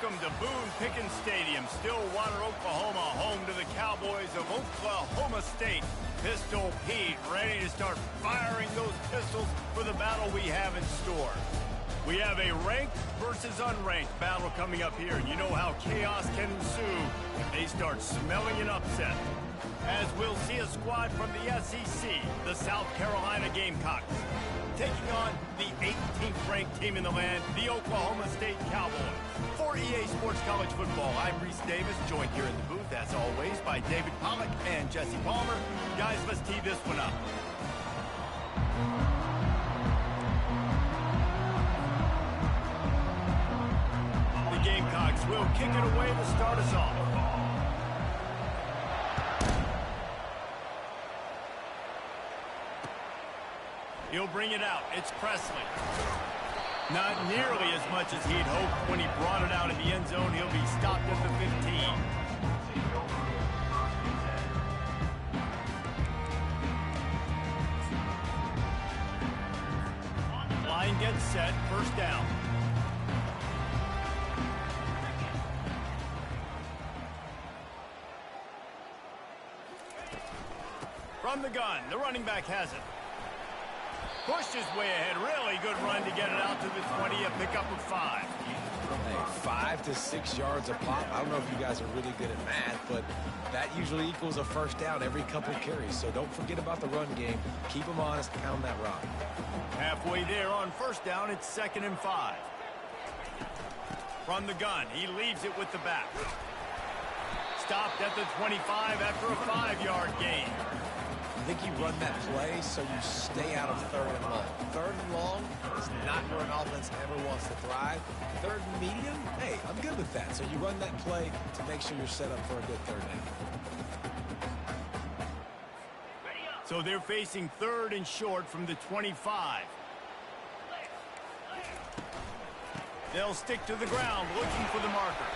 Welcome to Boone Pickens Stadium, Stillwater, Oklahoma, home to the Cowboys of Oklahoma State. Pistol Pete ready to start firing those pistols for the battle we have in store. We have a ranked versus unranked battle coming up here, and you know how chaos can ensue if they start smelling an upset. As we'll see a squad from the SEC, the South Carolina Gamecocks, taking on the 18th ranked team in the land, the Oklahoma State Cowboys. For EA Sports College Football, I'm Reese Davis, joined here in the booth, as always, by David Pollack and Jesse Palmer. Guys, let's tee this one up. The Gamecocks will kick it away to start us off. He'll bring it out. It's Presley. Not nearly as much as he'd hoped when he brought it out in the end zone. He'll be stopped at the 15. Line gets set. First down. From the gun, the running back has it. Pushed his way ahead. Really good run to get it out to the 20, a pickup of 5. Hey, 5 to 6 yards a pop. I don't know if you guys are really good at math, but that usually equals a first down every couple carries. So don't forget about the run game. Keep them honest, pound that rock. Halfway there on first down, it's 2nd and 5. From the gun, he leaves it with the back. Stopped at the 25 after a 5-yard gain. I think you run that play so you stay out of 3rd and long. 3rd and long is not where an offense ever wants to thrive. 3rd and medium, hey, I'm good with that. So you run that play to make sure you're set up for a good 3rd down. So they're facing 3rd and short from the 25. They'll stick to the ground looking for the marker.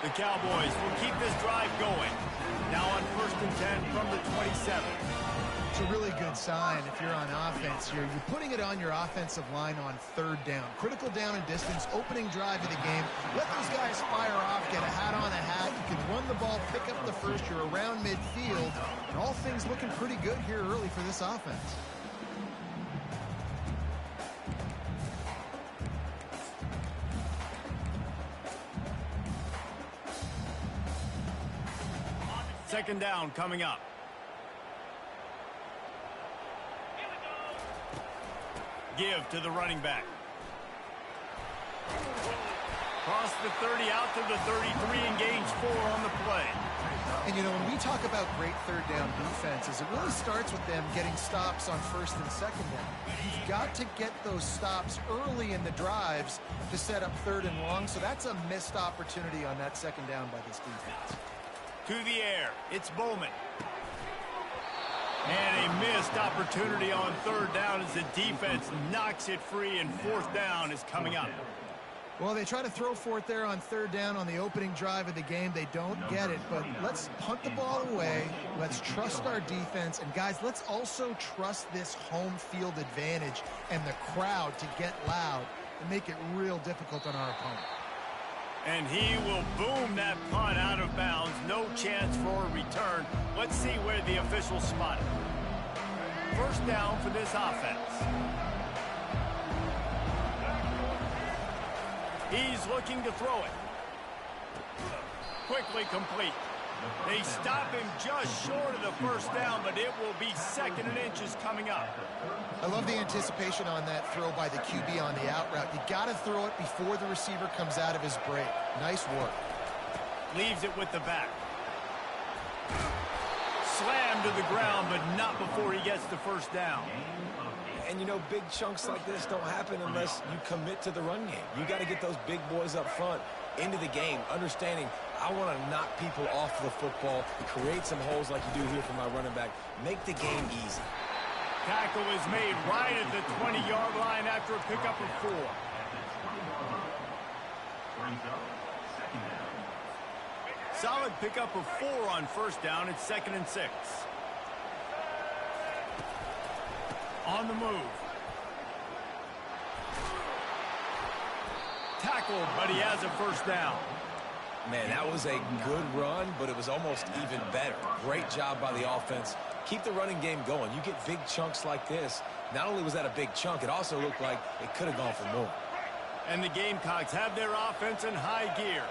The Cowboys will keep this drive going. Now on 1st and 10 from the 27. It's a really good sign if you're on offense here. You're putting it on your offensive line on 3rd down. Critical down and distance, opening drive of the game. Let those guys fire off, get a hat on a hat. You can run the ball, pick up the first. You're around midfield. And all things looking pretty good here early for this offense. Second down coming up. Give to the running back. Cross the 30 out to the 33 and gains 4 on the play. And, you know, when we talk about great 3rd down defenses, it really starts with them getting stops on 1st and 2nd down. You've got to get those stops early in the drives to set up 3rd and long, so that's a missed opportunity on that 2nd down by this defense. To the air, it's Bowman. And a missed opportunity on 3rd down as the defense knocks it free, and 4th down is coming up. Well, they try to throw for it there on 3rd down on the opening drive of the game. They don't get it, but let's punt the ball away. Let's trust our defense. And, guys, let's also trust this home field advantage and the crowd to get loud and make it real difficult on our opponent. And he will boom that punt out of bounds. No chance for a return. Let's see where the officials spot it. First down for this offense. He's looking to throw it. Quickly complete. They stop him just short of the first down, but it will be 2nd and inches coming up. I love the anticipation on that throw by the QB on the out route. You got to throw it before the receiver comes out of his break. Nice work. Leaves it with the back. Slammed to the ground, but not before he gets the first down. And, you know, big chunks like this don't happen unless you commit to the run game. You got to get those big boys up front into the game, understanding I want to knock people off the football, create some holes like you do here for my running back, make the game easy. Tackle is made right at the 20-yard line after a pickup of 4. Solid pickup of 4 on 1st down. It's 2nd and 6. On the move. tackled, but he has a first down. Man, that was a good run, but it was almost even better. Great job by the offense. Keep the running game going. You get big chunks like this. Not only was that a big chunk, it also looked like it could have gone for more. And the Gamecocks have their offense in high gear.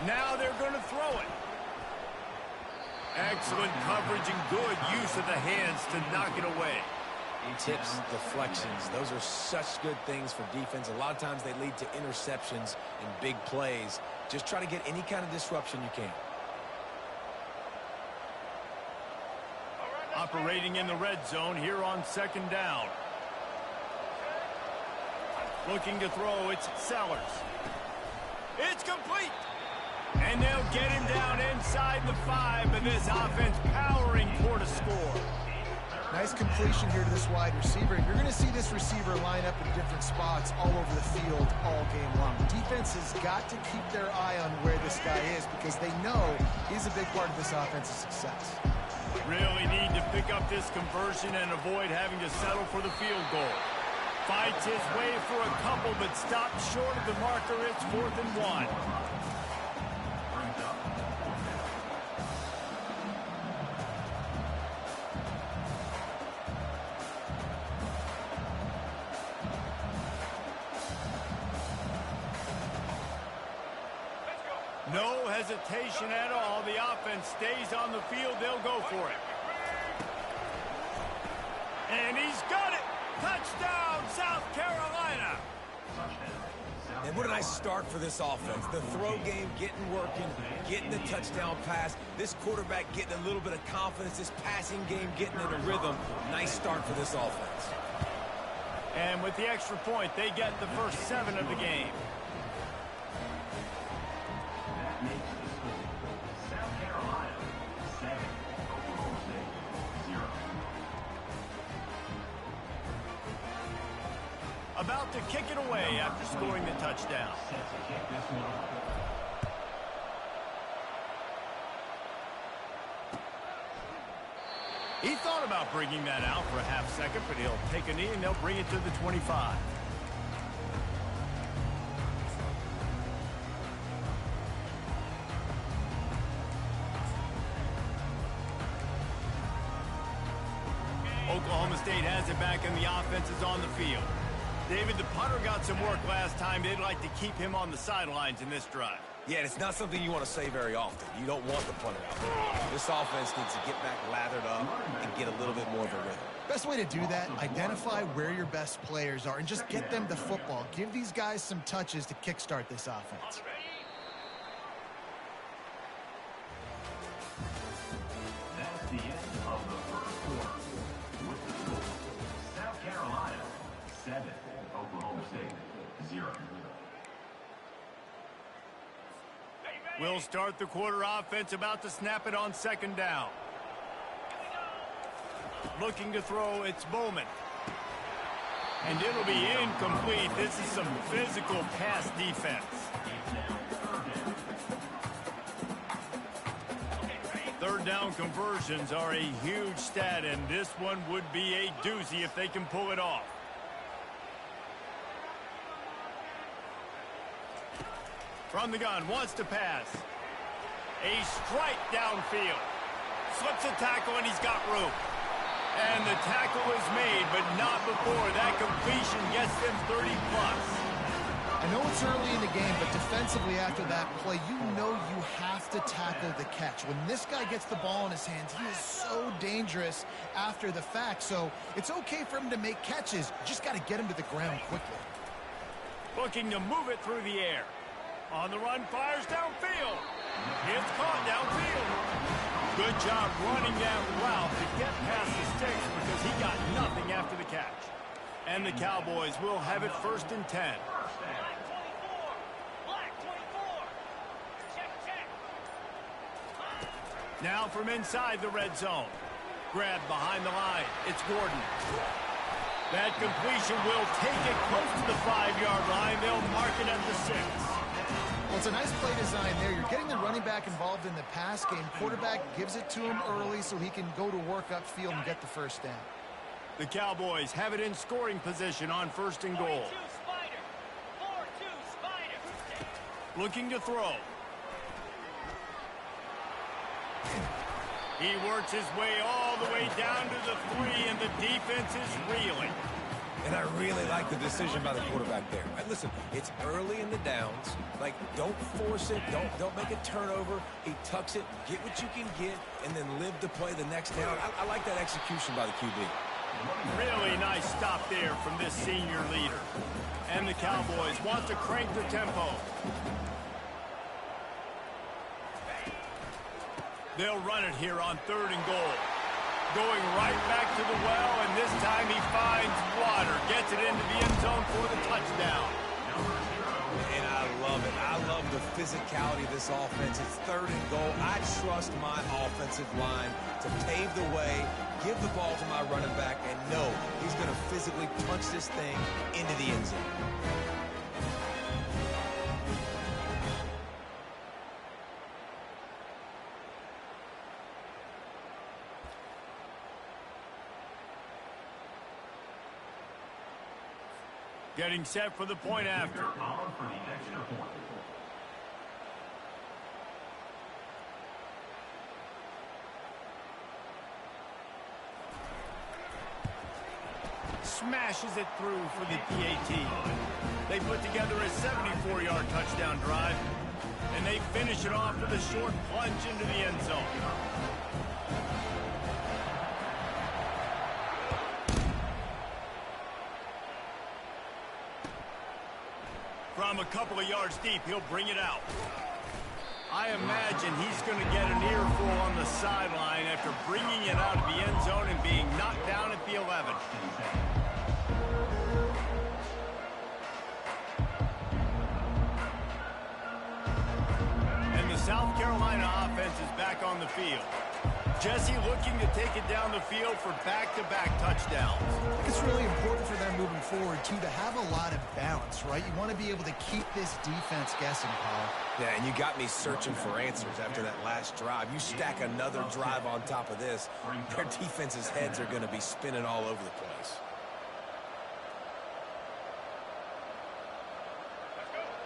Now they're going to throw it. Excellent coverage and good use of the hands to knock it away. Tips, deflections, those are such good things for defense. A lot of times they lead to interceptions and big plays. Just try to get any kind of disruption you can. Operating in the red zone here on second down. Looking to throw, it's Sellers. It's complete. And they'll get him down inside the 5, but this offense powering toward a score. Nice completion here to this wide receiver. You're going to see this receiver line up in different spots all over the field all game long. Defense has got to keep their eye on where this guy is because they know he's a big part of this offense's success. Really need to pick up this conversion and avoid having to settle for the field goal. Fights his way for a couple, but stops short of the marker. It's 4th and 1. No hesitation at all. The offense stays on the field. They'll go for it. And he's got it. Touchdown, South Carolina. And what a nice start for this offense. The throw game getting working, getting the touchdown pass. This quarterback getting a little bit of confidence. This passing game getting in a rhythm. Nice start for this offense. And with the extra point, they get the first 7 of the game. About to kick it away after scoring the touchdown. He thought about bringing that out for a half second, but he'll take a knee and they'll bring it to the 25. Oklahoma State has it back and the offense is on the field. David, the punter got some work last time. They'd like to keep him on the sidelines in this drive. Yeah, and it's not something you want to say very often. You don't want the punter out there. This offense needs to get back lathered up and get a little bit more of a rhythm. Best way to do that, identify where your best players are and just get them the football. Give these guys some touches to kickstart this offense. That's the end of the first quarter. With the score, South Carolina 7, Oklahoma State 0. We'll start the quarter offense, about to snap it on second down. Looking to throw, it's Bowman. And it'll be incomplete. This is some physical pass defense. Third down conversions are a huge stat, and this one would be a doozy if they can pull it off. From the gun, wants to pass. A strike downfield. Slips a tackle, and he's got room. And the tackle is made, but not before that completion gets them 30-plus. I know it's early in the game, but defensively after that play, you know you have to tackle the catch. When this guy gets the ball in his hands, he is so dangerous after the fact. So it's okay for him to make catches. You just got to get him to the ground quickly. Looking to move it through the air. On the run, fires downfield. It's caught downfield. Good job running that route to get past the sticks because he got nothing after the catch. And the Cowboys will have it 1st and 10. Now from inside the red zone. Grabbed behind the line. It's Gordon. That completion will take it close to the 5-yard line. They'll mark it at the 6. Well, it's a nice play design there. You're getting the running back involved in the pass game. Quarterback gives it to him early so he can go to work upfield and get the first down. The Cowboys have it in scoring position on 1st and goal. Looking to throw. He works his way all the way down to the 3, and the defense is reeling. And I really like the decision by the quarterback there. Right, listen, it's early in the downs. Like, don't force it. Don't make a turnover. He tucks it, get what you can get, and then live to play the next down. I like that execution by the QB. Really nice stop there from this senior leader. And the Cowboys want to crank the tempo. They'll run it here on 3rd and goal. Going right back to the well, and this time he finds water. Gets it into the end zone for the touchdown. And I love it. I love the physicality of this offense. It's 3rd and goal. I trust my offensive line to pave the way, give the ball to my running back, and know he's going to physically punch this thing into the end zone. Getting set for the point after. For the extra point. Smashes it through for the PAT. They put together a 74-yard touchdown drive, and they finish it off with a short plunge into the end zone. From a couple of yards deep, he'll bring it out. I imagine he's going to get an earful on the sideline after bringing it out of the end zone and being knocked down at the 11. And the South Carolina offense is back on the field. Jesse looking to take it down the field for back-to-back touchdowns. It's really important for them moving forward, too, to have a lot of balance, right? You want to be able to keep this defense guessing, Paul. Yeah, and you got me searching for answers after that last drive. You stack another drive on top of this, their defense's heads are going to be spinning all over the place.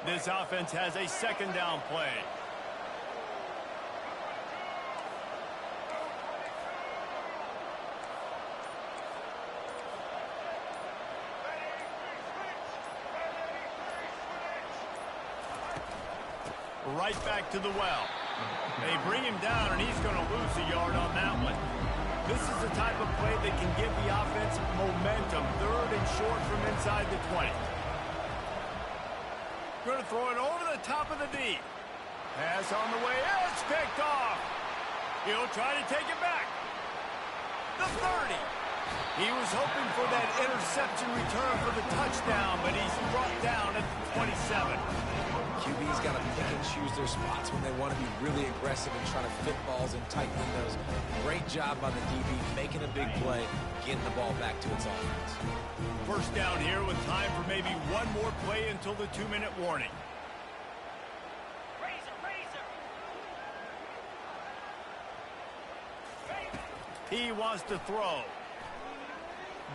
This offense has a 2nd down play. Right back to the well. They bring him down, and he's going to lose a yard on that one. This is the type of play that can give the offense momentum. 3rd and short from inside the 20. Going to throw it over the top of the D. Pass on the way. It's picked off. He'll try to take it back. The 30. He was hoping for that interception return for the touchdown, but he's brought down at the 27. QB's got to pick and choose their spots when they want to be really aggressive and trying to fit balls in tight windows. Great job by the DB making a big play, getting the ball back to its offense. 1st down here with time for maybe one more play until the 2-minute warning. He wants to throw.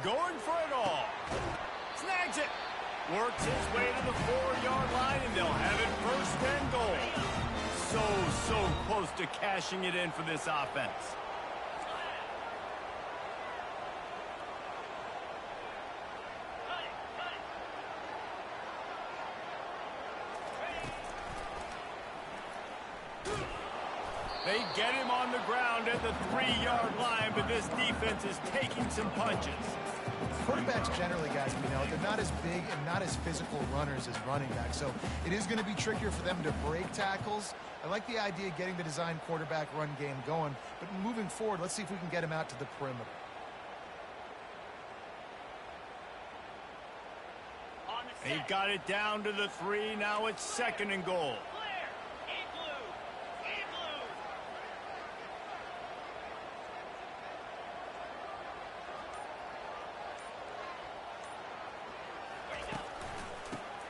Going for it all. Snags it. Works his way to the 4-yard line, and they'll have it 1st and goal. So close to cashing it in for this offense. They get him on the ground at the 3-yard line, but this defense is taking some punches. Quarterbacks generally, guys, they're not as big and not as physical runners as running backs, so it is going to be trickier for them to break tackles. I like the idea of getting the design quarterback run game going, but moving forward, let's see if we can get him out to the perimeter. They've got it down to the 3. Now it's 2nd and goal.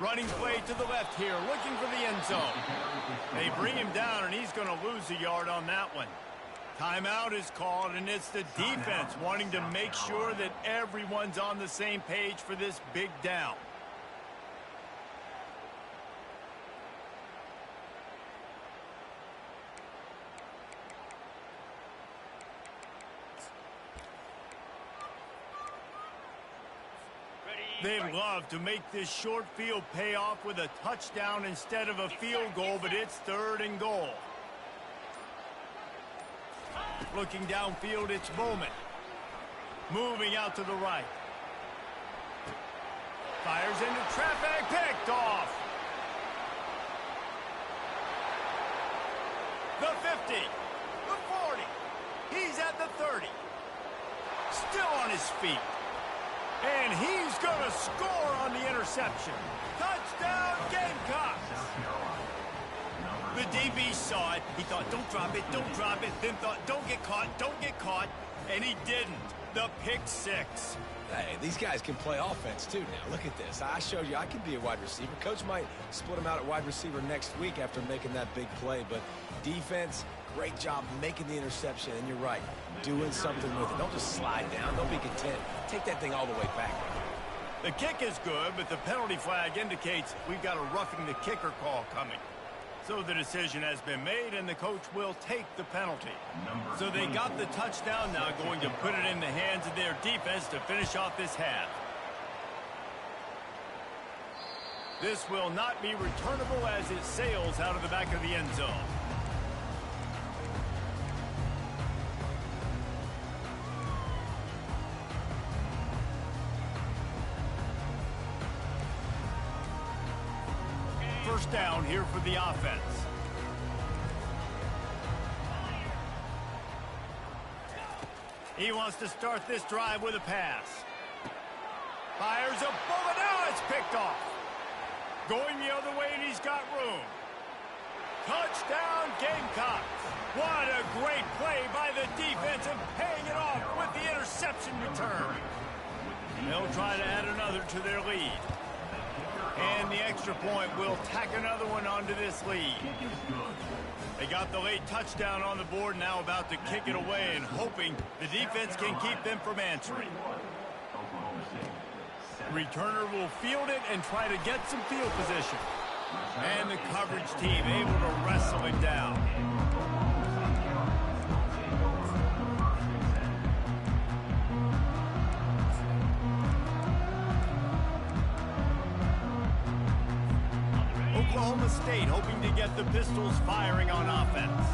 Running play to the left here, looking for the end zone. They bring him down, and he's going to lose a yard on that one. Timeout is called, and it's the defense wanting to make sure that everyone's on the same page for this big down. They love to make this short field pay off with a touchdown instead of a field goal, but it's 3rd and goal. Looking downfield, it's Bowman. Moving out to the right. Fires into traffic, picked off. The 50, the 40. He's at the 30. Still on his feet. And he's going to score on the interception. Touchdown, Gamecocks. The DB saw it. He thought, don't drop it, don't drop it. Then thought, don't get caught. And he didn't. The pick 6. Hey, these guys can play offense, too, now. Look at this. I showed you I can be a wide receiver. Coach might split him out at wide receiver next week after making that big play. But defense, great job making the interception. And you're right, doing something with it. Don't just slide down. Don't be content. Take that thing all the way back. The kick is good, but the penalty flag indicates we've got a roughing the kicker call coming. So the decision has been made, and the coach will take the penalty. So they got the touchdown, now going to put it in the hands of their defense to finish off this half. This will not be returnable as it sails out of the back of the end zone. First down here for the offense. He wants to start this drive with a pass. Fires a bullet. Now it's picked off. Going the other way, and he's got room. Touchdown, Gamecocks. What a great play by the defense and paying it off with the interception return. They'll try to add another to their lead. And the extra point will tack another one onto this lead. They got the late touchdown on the board, now about to kick it away and hoping the defense can keep them from answering. Returner will field it and try to get some field position. And the coverage team able to wrestle it down. Oklahoma State hoping to get the Pistols firing on offense.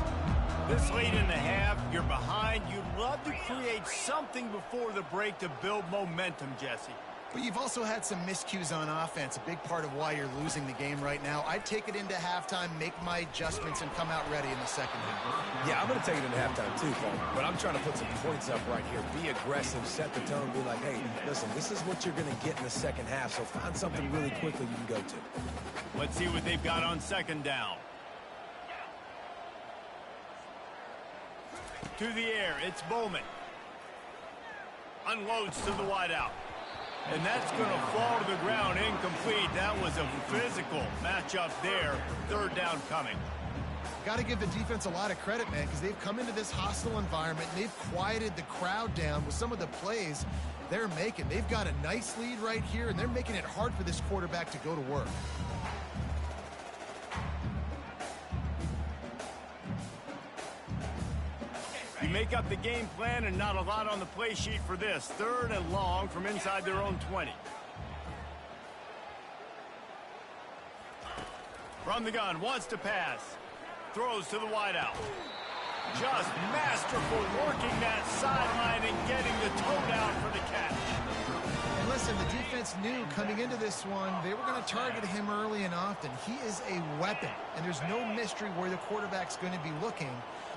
This late in the half, you're behind. You'd love to create something before the break to build momentum, Jesse. But you've also had some miscues on offense, a big part of why you're losing the game right now. I'd take it into halftime, make my adjustments, and come out ready in the second half. Yeah, I'm going to take it into halftime too, Paul. But I'm trying to put some points up right here. Be aggressive, set the tone, be like, hey, listen, this is what you're going to get in the second half, so find something really quickly you can go to. Let's see what they've got on second down. To the air, it's Bowman. Unloads to the wideout. And that's going to fall to the ground incomplete. That was a physical matchup there. Third down coming. Got to give the defense a lot of credit, man, because they've come into this hostile environment and they've quieted the crowd down with some of the plays they're making. They've got a nice lead right here, and they're making it hard for this quarterback to go to work. You make up the game plan and not a lot on the play sheet for this. Third and long from inside their own 20. From the gun, wants to pass. Throws to the wideout. Just masterful working that sideline and getting the toe down for the catch. And listen, the defense knew coming into this one, they were going to target him early and often. He is a weapon, and there's no mystery where the quarterback's going to be looking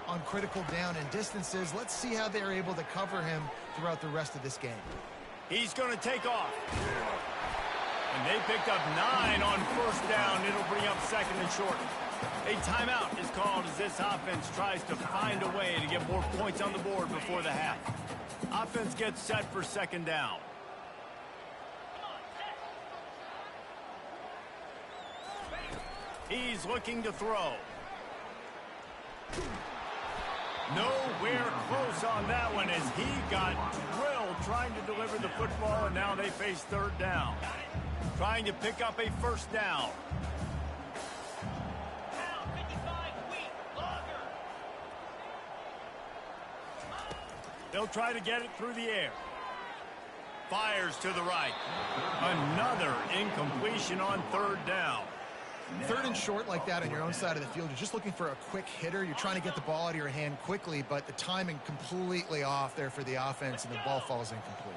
on critical down and distances. Let's see how they're able to cover him throughout the rest of this game. He's going to take off. And they picked up 9 on first down. It'll bring up second and short. A timeout is called as this offense tries to find a way to get more points on the board before the half. Offense gets set for second down. He's looking to throw. Nowhere close on that one as he got drilled trying to deliver the football, and now they face third down. Trying to pick up a first down. They'll try to get it through the air. Fires to the right. Another incompletion on third down. Third and short like that on your own side of the field, you're just looking for a quick hitter. You're trying to get the ball out of your hand quickly, but the timing completely off there for the offense, and the ball falls incomplete.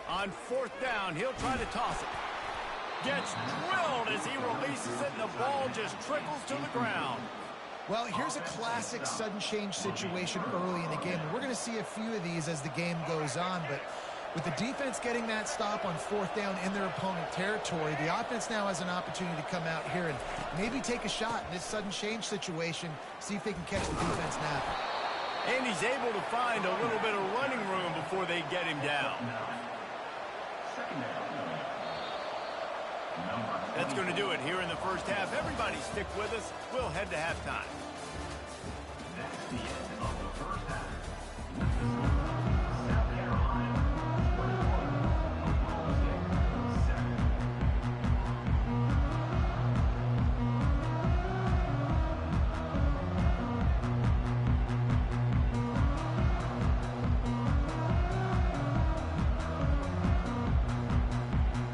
On fourth down, he'll try to toss it. Gets drilled as he releases it, and the ball just trickles to the ground. Well, here's a classic sudden change situation early in the game. And we're going to see a few of these as the game goes on, but with the defense getting that stop on fourth down in their opponent territory, the offense now has an opportunity to come out here and maybe take a shot in this sudden change situation, see if they can catch the defense napping. And he's able to find a little bit of running room before they get him down. That's going to do it here in the first half. Everybody stick with us. We'll head to halftime. That's the end of the first half. South Carolina 21, Oklahoma State 7.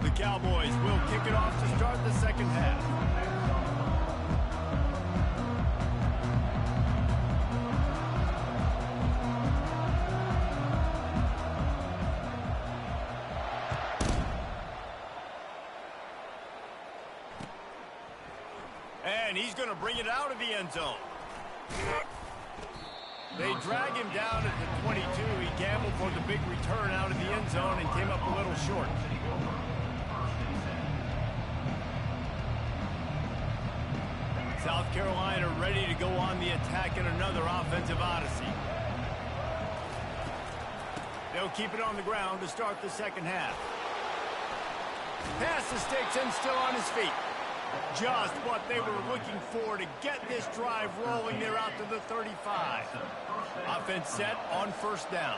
The Cowboys will kick it off to start the second half. And he's going to bring it out of the end zone. They drag him down at the 22. He gambled for the big return out of the end zone and came up a little short. South Carolina ready to go on the attack in another offensive odyssey. They'll keep it on the ground to start the second half. Pass the sticks and still on his feet. Just what they were looking for to get this drive rolling. They're out to the 35. Offense set on first down.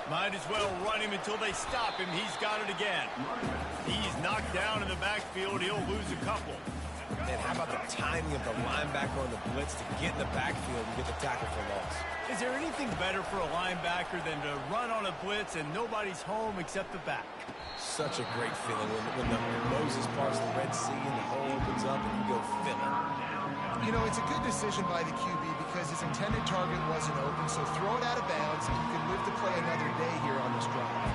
Might as well run him until they stop him. He's got it again. He's knocked down in the backfield. He'll lose a couple. And how about the timing of the linebacker on the blitz to get in the backfield and get the tackle for loss? Is there anything better for a linebacker than to run on a blitz and nobody's home except the back? Such a great feeling when the Moses parts the Red Sea and the hole opens up and you go fill it. You know, it's a good decision by the QB because his intended target wasn't open, so throw it out of bounds and you can live to play another day here on this drive.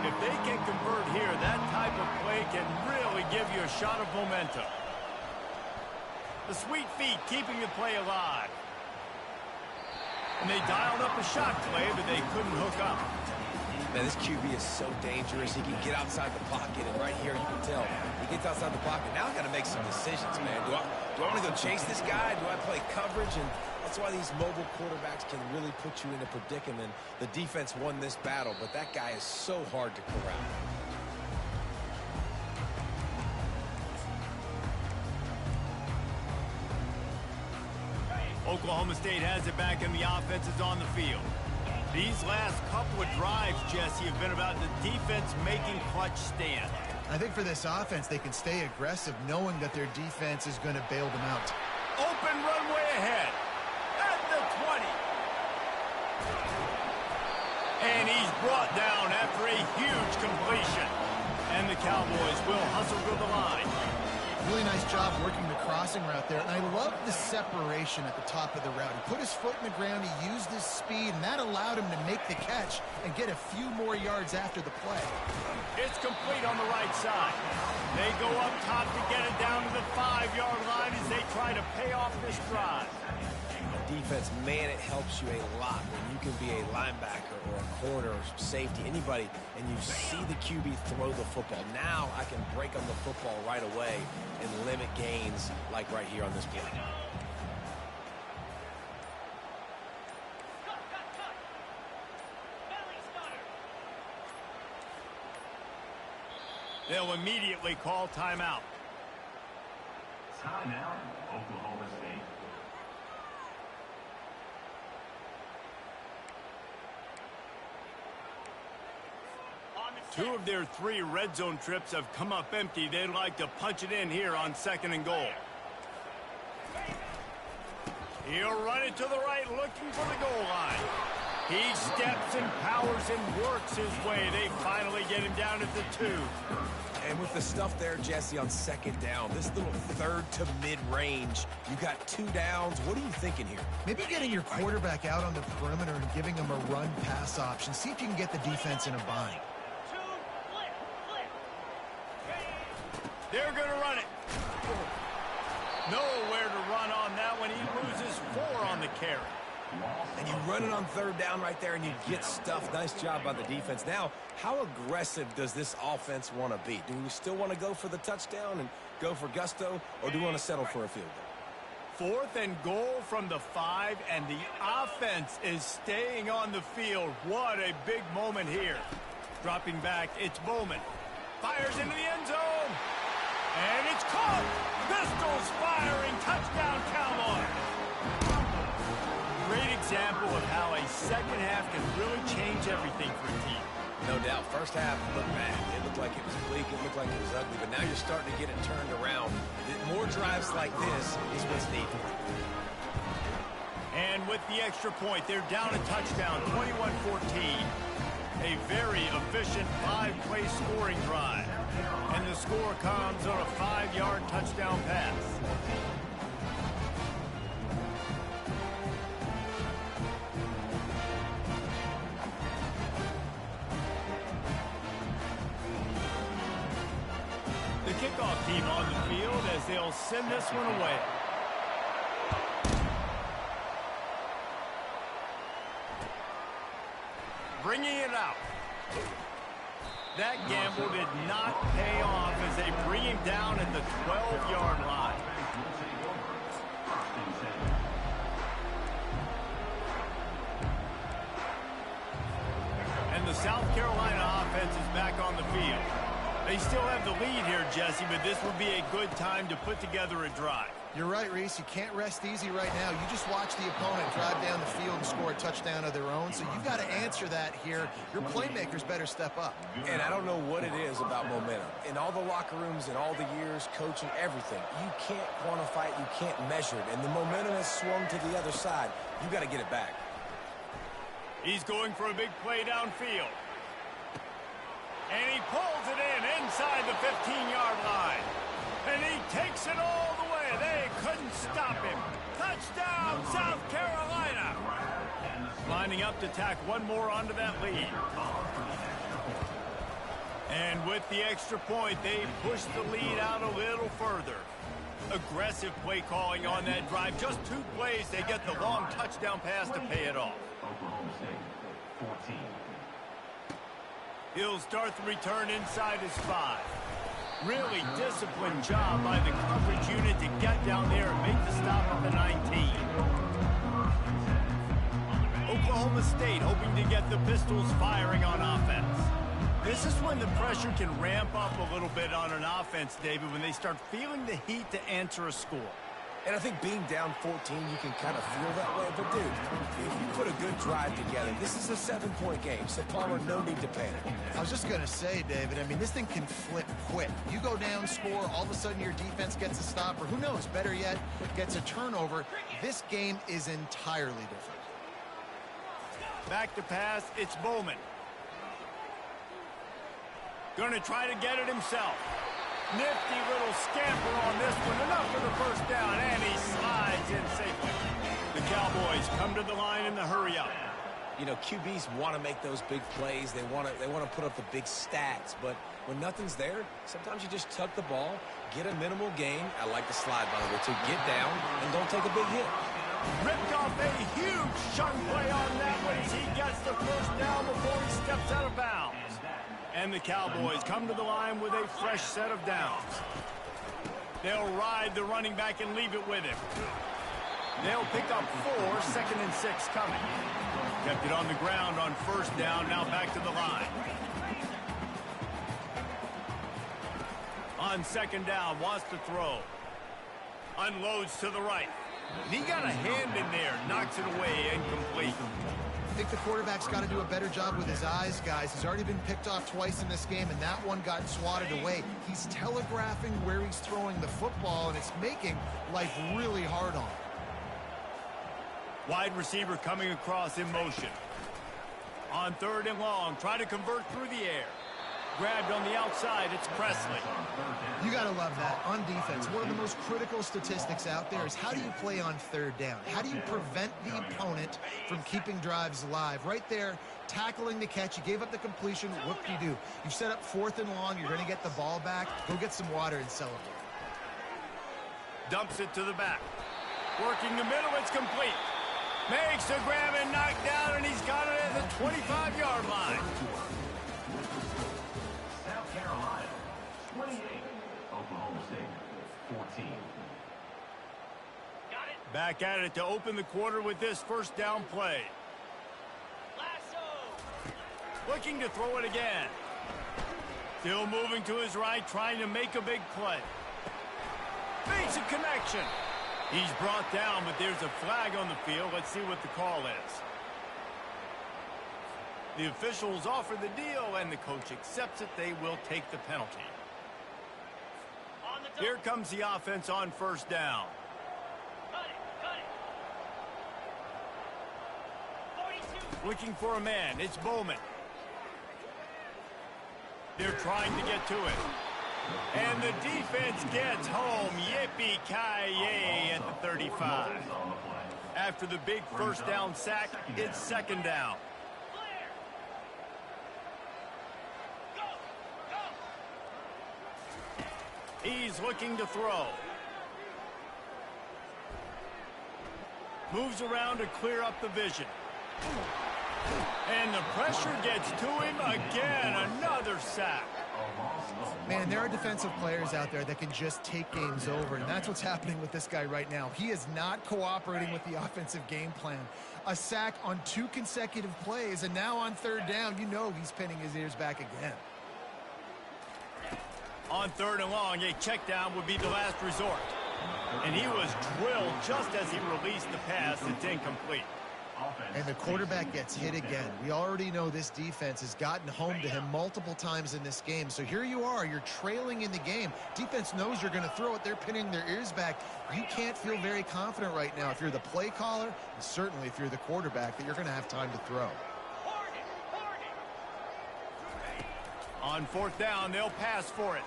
If they can convert here, that type of play can really give you a shot of momentum. The sweet feet keeping the play alive. And they dialed up a shot play, but they couldn't hook up. Man, this QB is so dangerous. He can get outside the pocket, and right here you can tell he gets outside the pocket. Now I got to make some decisions, man. Do I want to go chase this guy? Do I play coverage? And that's why these mobile quarterbacks can really put you in a predicament. The defense won this battle, but that guy is so hard to corral. Oklahoma State has it back, and the offense is on the field. These last couple of drives, Jesse, have been about the defense making clutch stand. I think for this offense, they can stay aggressive knowing that their defense is going to bail them out. Open runway ahead at the 20. And he's brought down after a huge completion. And the Cowboys will hustle to the line. Really nice job working the crossing route there. And I love the separation at the top of the route. He put his foot in the ground, he used his speed, and that allowed him to make the catch and get a few more yards after the play. It's complete on the right side. They go up top to get it down to the 5-yard line as they try to pay off this drive. Defense, man, it helps you a lot when you can be a linebacker or a corner or safety, anybody, and you see the QB throw the football. Now I can break on the football right away and limit gains like right here on this play. They'll immediately call timeout. Timeout, Oklahoma State. Two of their 3 red zone trips have come up empty. They'd like to punch it in here on 2nd and goal. He'll run it to the right, looking for the goal line. He steps and powers and works his way. They finally get him down at the 2. And with the stuff there, Jesse, on second down, this little third to mid-range, you got 2 downs. What are you thinking here? Maybe getting your quarterback out on the perimeter and giving him a run-pass option. See if you can get the defense in a bind. They're going to run it. Nowhere to run on that one. He loses 4 on the carry. And you run it on third down right there, and you get stuffed. Nice job by the defense. Now, how aggressive does this offense want to be? Do we still want to go for the touchdown and go for gusto, or do we want to settle for a field goal? 4th and goal from the 5, and the offense is staying on the field. What a big moment here. Dropping back, it's Bowman. Fires into the end zone. And it's caught. Pistols firing. Touchdown, Cowboys. Great example of how a second half can really change everything for a team. No doubt. First half looked bad. It looked like it was bleak. It looked like it was ugly. But now you're starting to get it turned around. More drives like this is what's needed. And with the extra point, they're down a touchdown, 21-14. A very efficient 5-play scoring drive. And the score comes on a 5-yard touchdown pass. The kickoff team on the field as they'll send this one away. Bringing it out. That gamble did not pay off as they bring him down at the 12-yard line. And the South Carolina offense is back on the field. They still have the lead here, Jesse, but this would be a good time to put together a drive. You're right, Reese. You can't rest easy right now. You just watch the opponent drive down the field and score a touchdown of their own, so you've got to answer that here. Your playmakers better step up. And I don't know what it is about momentum. In all the locker rooms, in all the years, coaching, everything, you can't quantify it, you can't measure it, and the momentum has swung to the other side. You got to get it back. He's going for a big play downfield. And he pulls it in inside the 15-yard line. And he takes it all the way. They couldn't stop him. Touchdown, South Carolina. Lining up to tack one more onto that lead. And with the extra point, they push the lead out a little further. Aggressive play calling on that drive. Just 2 plays, they get the long touchdown pass to pay it off. Oklahoma State, 14. He'll start the return inside his 5. Really disciplined job by the coverage unit to get down there and make the stop at the 19. Oklahoma State hoping to get the Pistols firing on offense. This is when the pressure can ramp up a little bit on an offense, David, when they start feeling the heat to answer a score. And I think being down 14, you can kind of feel that way. But, dude, if you put a good drive together, this is a 7-point game. So, Palmer, no need to panic. I was just going to say, David, I mean, this thing can flip quick. You go down, score, all of a sudden your defense gets a stop, or who knows, better yet, gets a turnover. This game is entirely different. Back to pass, it's Bowman. Going to try to get it himself. Nifty little scamper on this one. Enough for the first down, and he slides in safely. The Cowboys come to the line in the hurry-up. You know, QBs want to make those big plays. They want to put up the big stats. But when nothing's there, sometimes you just tuck the ball, get a minimal gain. I like the slide, by the way, to get down and don't take a big hit. Ripped off a huge chunk play on that one as he gets the first down before he steps out of bounds. And the Cowboys come to the line with a fresh set of downs. They'll ride the running back and leave it with him. They'll pick up 4, 2nd and 6 coming. Kept it on the ground on first down, now back to the line. On 2nd down, wants to throw. Unloads to the right. He got a hand in there, knocks it away, incomplete. I think the quarterback's got to do a better job with his eyes, guys. He's already been picked off twice in this game, and that one got swatted away. He's telegraphing where he's throwing the football, and it's making life really hard on him. Wide receiver coming across in motion. On 3rd and long, try to convert through the air. Grabbed on the outside, it's Presley. You got to love that. On defense, one of the most critical statistics out there is how do you play on 3rd down? How do you prevent the opponent from keeping drives alive? Right there, tackling the catch. You gave up the completion. What do you do? You've set up 4th and long. You're going to get the ball back. Go get some water and celebrate. Dumps it to the back. Working the middle, it's complete. Makes the grab and knock down, and he's got it at the 25-yard line. South Carolina, 28. Oklahoma State, 14. Back at it to open the quarter with this 1st down play. Looking to throw it again. Still moving to his right, trying to make a big play. Makes a connection. He's brought down, but there's a flag on the field. Let's see what the call is. The officials offer the deal, and the coach accepts it. They will take the penalty. Here comes the offense on 1st down. Looking for a man. It's Bowman. They're trying to get to it. And the defense gets home. Yippee-ki-yay at the 35. After the big 1st down sack, it's 2nd down. He's looking to throw. Moves around to clear up the vision. And the pressure gets to him again. Another sack. Man, there are defensive players out there that can just take games over, and that's what's happening with this guy right now. He is not cooperating with the offensive game plan. A sack on 2 consecutive plays, and now on 3rd down, you know he's pinning his ears back again. On 3rd and long, a check down would be the last resort. And he was drilled just as he released the pass. It's incomplete. And the quarterback gets hit again. We already know this defense has gotten home to him multiple times in this game. So here you are, you're trailing in the game. Defense knows you're going to throw it. They're pinning their ears back. You can't feel very confident right now if you're the play caller, and certainly if you're the quarterback, that you're going to have time to throw. On 4th down, they'll pass for it.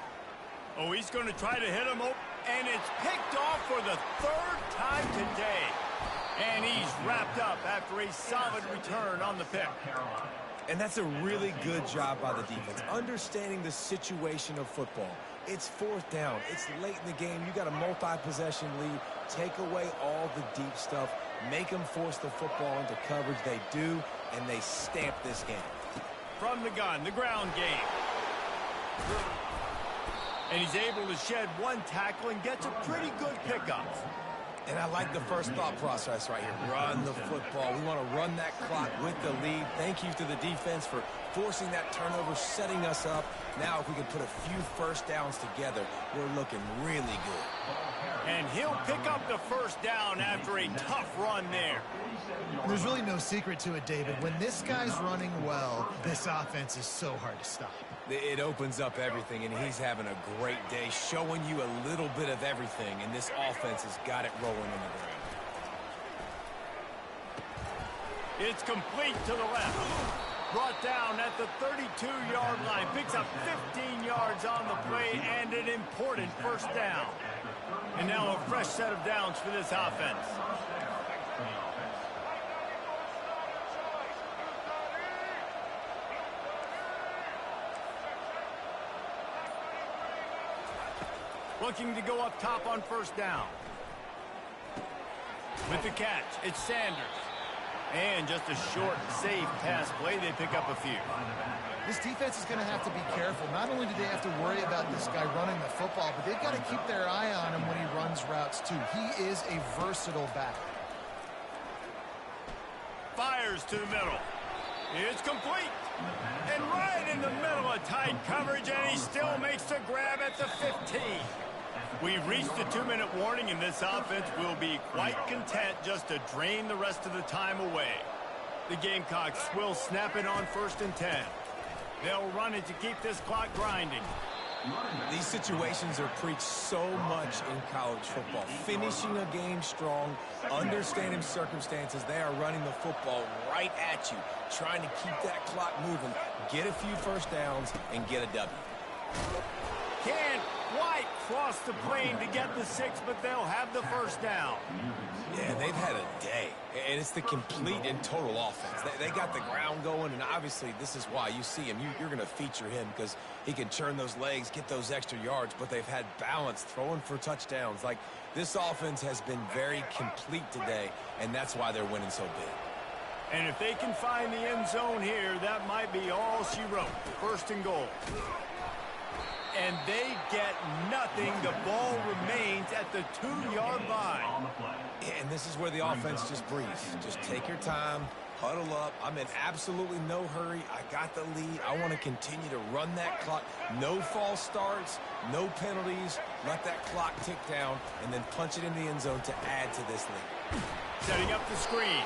Oh, he's going to try to hit him, and it's picked off for the 3rd time today. And he's wrapped up after a solid return on the pick. And that's a really good job by the defense, understanding the situation of football. It's 4th down. It's late in the game. You got a multi-possession lead. Take away all the deep stuff. Make them force the football into coverage. They do, and they stamp this game. From the gun, the ground game. And he's able to shed 1 tackle and gets a pretty good pickup. And I like the first thought process right here. Run the football. We want to run that clock with the lead. Thank you to the defense for forcing that turnover, setting us up. Now if we can put a few 1st downs together, we're looking really good. And he'll pick up the 1st down after a tough run there. There's really no secret to it, David. When this guy's running well, this offense is so hard to stop. It opens up everything, and he's having a great day, showing you a little bit of everything, and this offense has got it rolling in the ground. It's complete to the left. Brought down at the 32-yard line. Picks up 15 yards on the play and an important 1st down. And now a fresh set of downs for this offense. Looking to go up top on 1st down. With the catch, it's Sanders. And just a short, safe pass play. They pick up a few. This defense is going to have to be careful. Not only do they have to worry about this guy running the football, but they've got to keep their eye on him when he runs routes, too. He is a versatile back. Fires to the middle. It's complete. And right in the middle of tight coverage, and he still makes the grab at the 15. We've reached the 2-minute warning, and this offense will be quite content just to drain the rest of the time away. The Gamecocks will snap it on 1st and 10. They'll run it to keep this clock grinding. These situations are preached so much in college football. Finishing a game strong, understanding circumstances. They are running the football right at you, trying to keep that clock moving, get a few first downs, and get a W. Can't quite cross the plane to get the 6, but they'll have the first down. Yeah, they've had a day, and it's the complete and total offense. They got the ground going, and obviously this is why you see him. You're going to feature him because he can turn those legs, get those extra yards, but they've had balance, throwing for touchdowns. Like, this offense has been very complete today, and that's why they're winning so big. And if they can find the end zone here, that might be all she wrote. First and goal. And they get nothing. The ball remains at the 2-yard line. And this is where the offense just breathes. Just take your time, huddle up. I'm in absolutely no hurry. I got the lead. I want to continue to run that clock. No false starts, no penalties. Let that clock tick down, and then punch it in the end zone to add to this lead. Setting up the screen.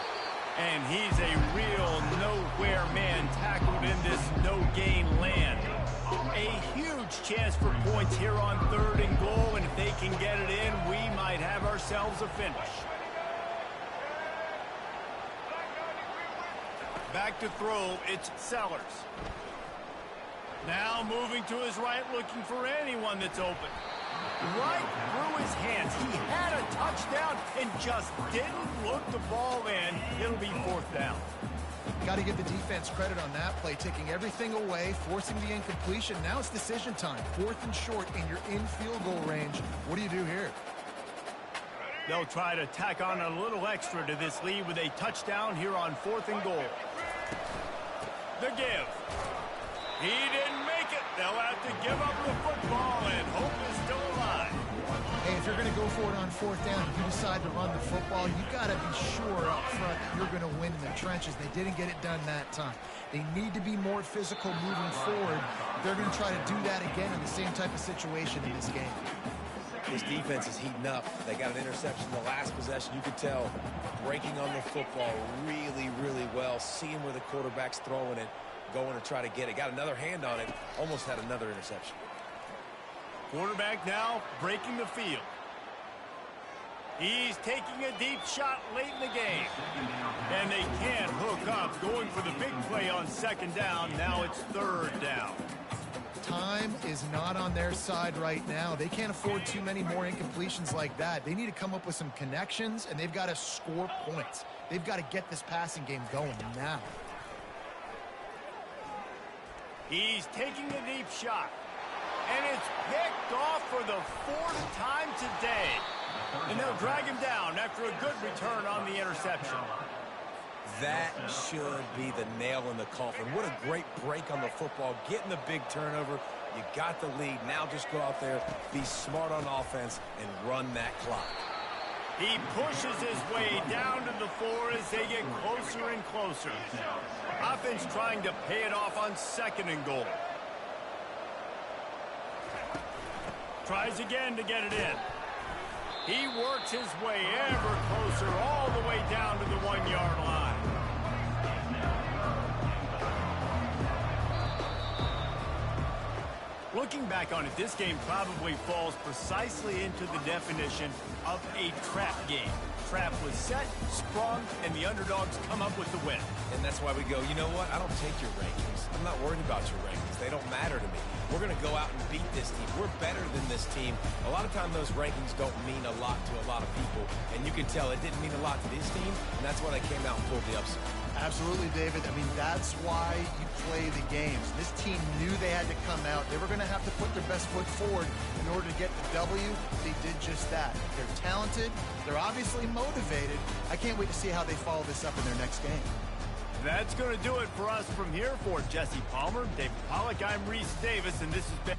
And he's a real nowhere man tackled in this no-gain land. A huge chance for points here on 3rd and goal, and if they can get it in, we might have ourselves a finish. Back to throw, it's Sellers. Now moving to his right, looking for anyone that's open. Right through his hands. He had a touchdown and just didn't look the ball in. It'll be 4th down. Got to give the defense credit on that play, taking everything away, forcing the incompletion. Now it's decision time. 4th and short, and you're in field goal range. What do you do here? They'll try to tack on a little extra to this lead with a touchdown here on 4th and goal. The give. He didn't make it. They'll have to give up the football, and hope is still alive. Hey, if you're going to go for it on 4th down, if you decide to run the football, you got to be sure up front that you're going to win in the trenches. They didn't get it done that time. They need to be more physical moving forward. They're going to try to do that again in the same type of situation in this game. This defense is heating up. They got an interception the last possession. You could tell breaking on the football really, really well, seeing where the quarterback's throwing it, going to try to get it. Got another hand on it, almost had another interception. Quarterback now breaking the field. He's taking a deep shot late in the game. And they can't hook up, going for the big play on 2nd down. Now it's 3rd down. Time is not on their side right now. They can't afford too many more incompletions like that. They need to come up with some connections, and they've got to score points. They've got to get this passing game going now. He's taking a deep shot. And it's picked off for the 4th time today. And they'll drag him down after a good return on the interception. That should be the nail in the coffin. What a great break on the football. Getting the big turnover. You got the lead. Now just go out there, be smart on offense, and run that clock. He pushes his way down to the 4 as they get closer and closer. Offense trying to pay it off on 2nd and goal. Tries again to get it in. He works his way ever closer all the way down to the 1-yard line. Looking back on it, this game probably falls precisely into the definition of a trap game. Trap was set, sprung, and the underdogs come up with the win. And that's why we go, you know what? I don't take your rankings. I'm not worried about your rankings. They don't matter to me. We're going to go out and beat this team. We're better than this team. A lot of times those rankings don't mean a lot to a lot of people. And you can tell it didn't mean a lot to this team. And that's why they came out and pulled the upset. Absolutely, David. I mean, that's why you play the games. This team knew they had to come out. They were going to have to put their best foot forward in order to get the W. They did just that. They're talented. They're obviously motivated. I can't wait to see how they follow this up in their next game. That's going to do it for us from here. For Jesse Palmer, David Pollack, I'm Reese Davis, and this has been...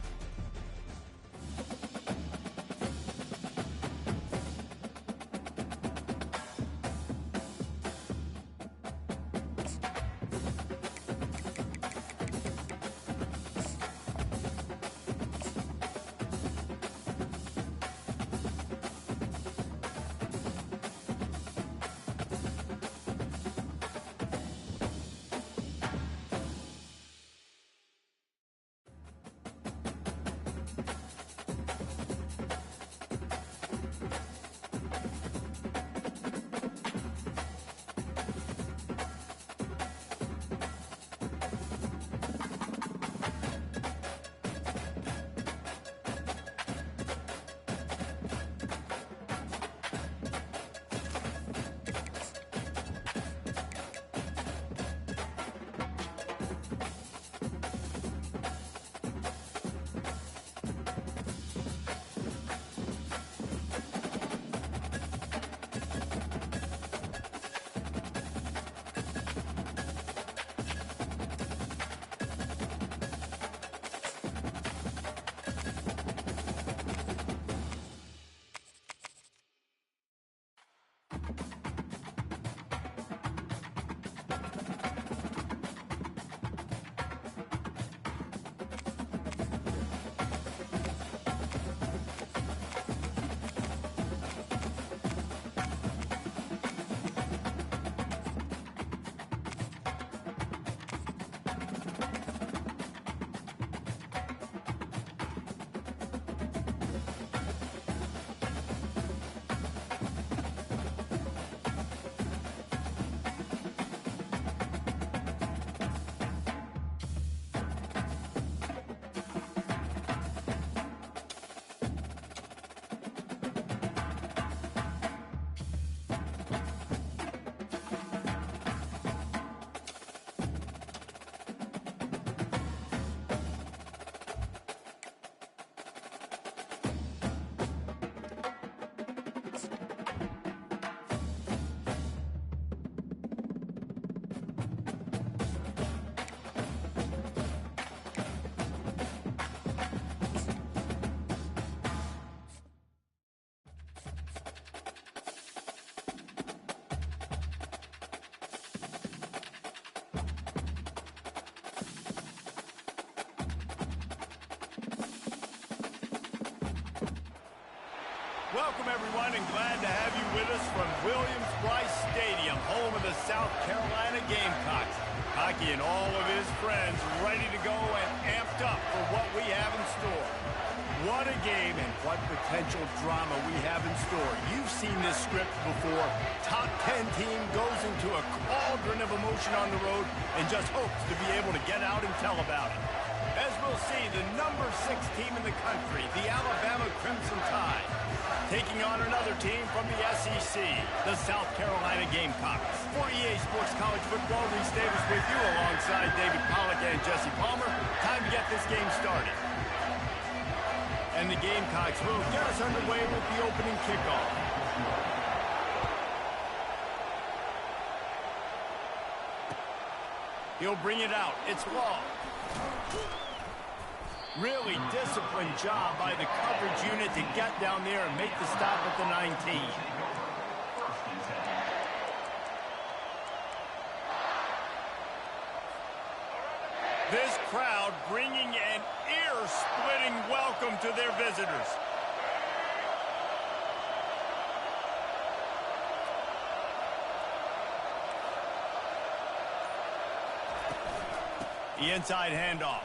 Welcome, everyone, and glad to have you with us from Williams-Brice Stadium, home of the South Carolina Gamecocks. Hockey and all of his friends ready to go and amped up for what we have in store. What a game and what potential drama we have in store. You've seen this script before. Top 10 team goes into a cauldron of emotion on the road and just hopes to be able to get out and tell about it. As we'll see, the number 6 team in the country, the Alabama Crimson Tide, taking on another team from the SEC, the South Carolina Gamecocks. For EA Sports College Football, Reese Davis with you alongside David Pollack and Jesse Palmer. Time to get this game started. And the Gamecocks will get us underway with the opening kickoff. He'll bring it out. It's long. Really disciplined job by the coverage unit to get down there and make the stop at the 19. This crowd bringing an ear-splitting welcome to their visitors. The inside handoff.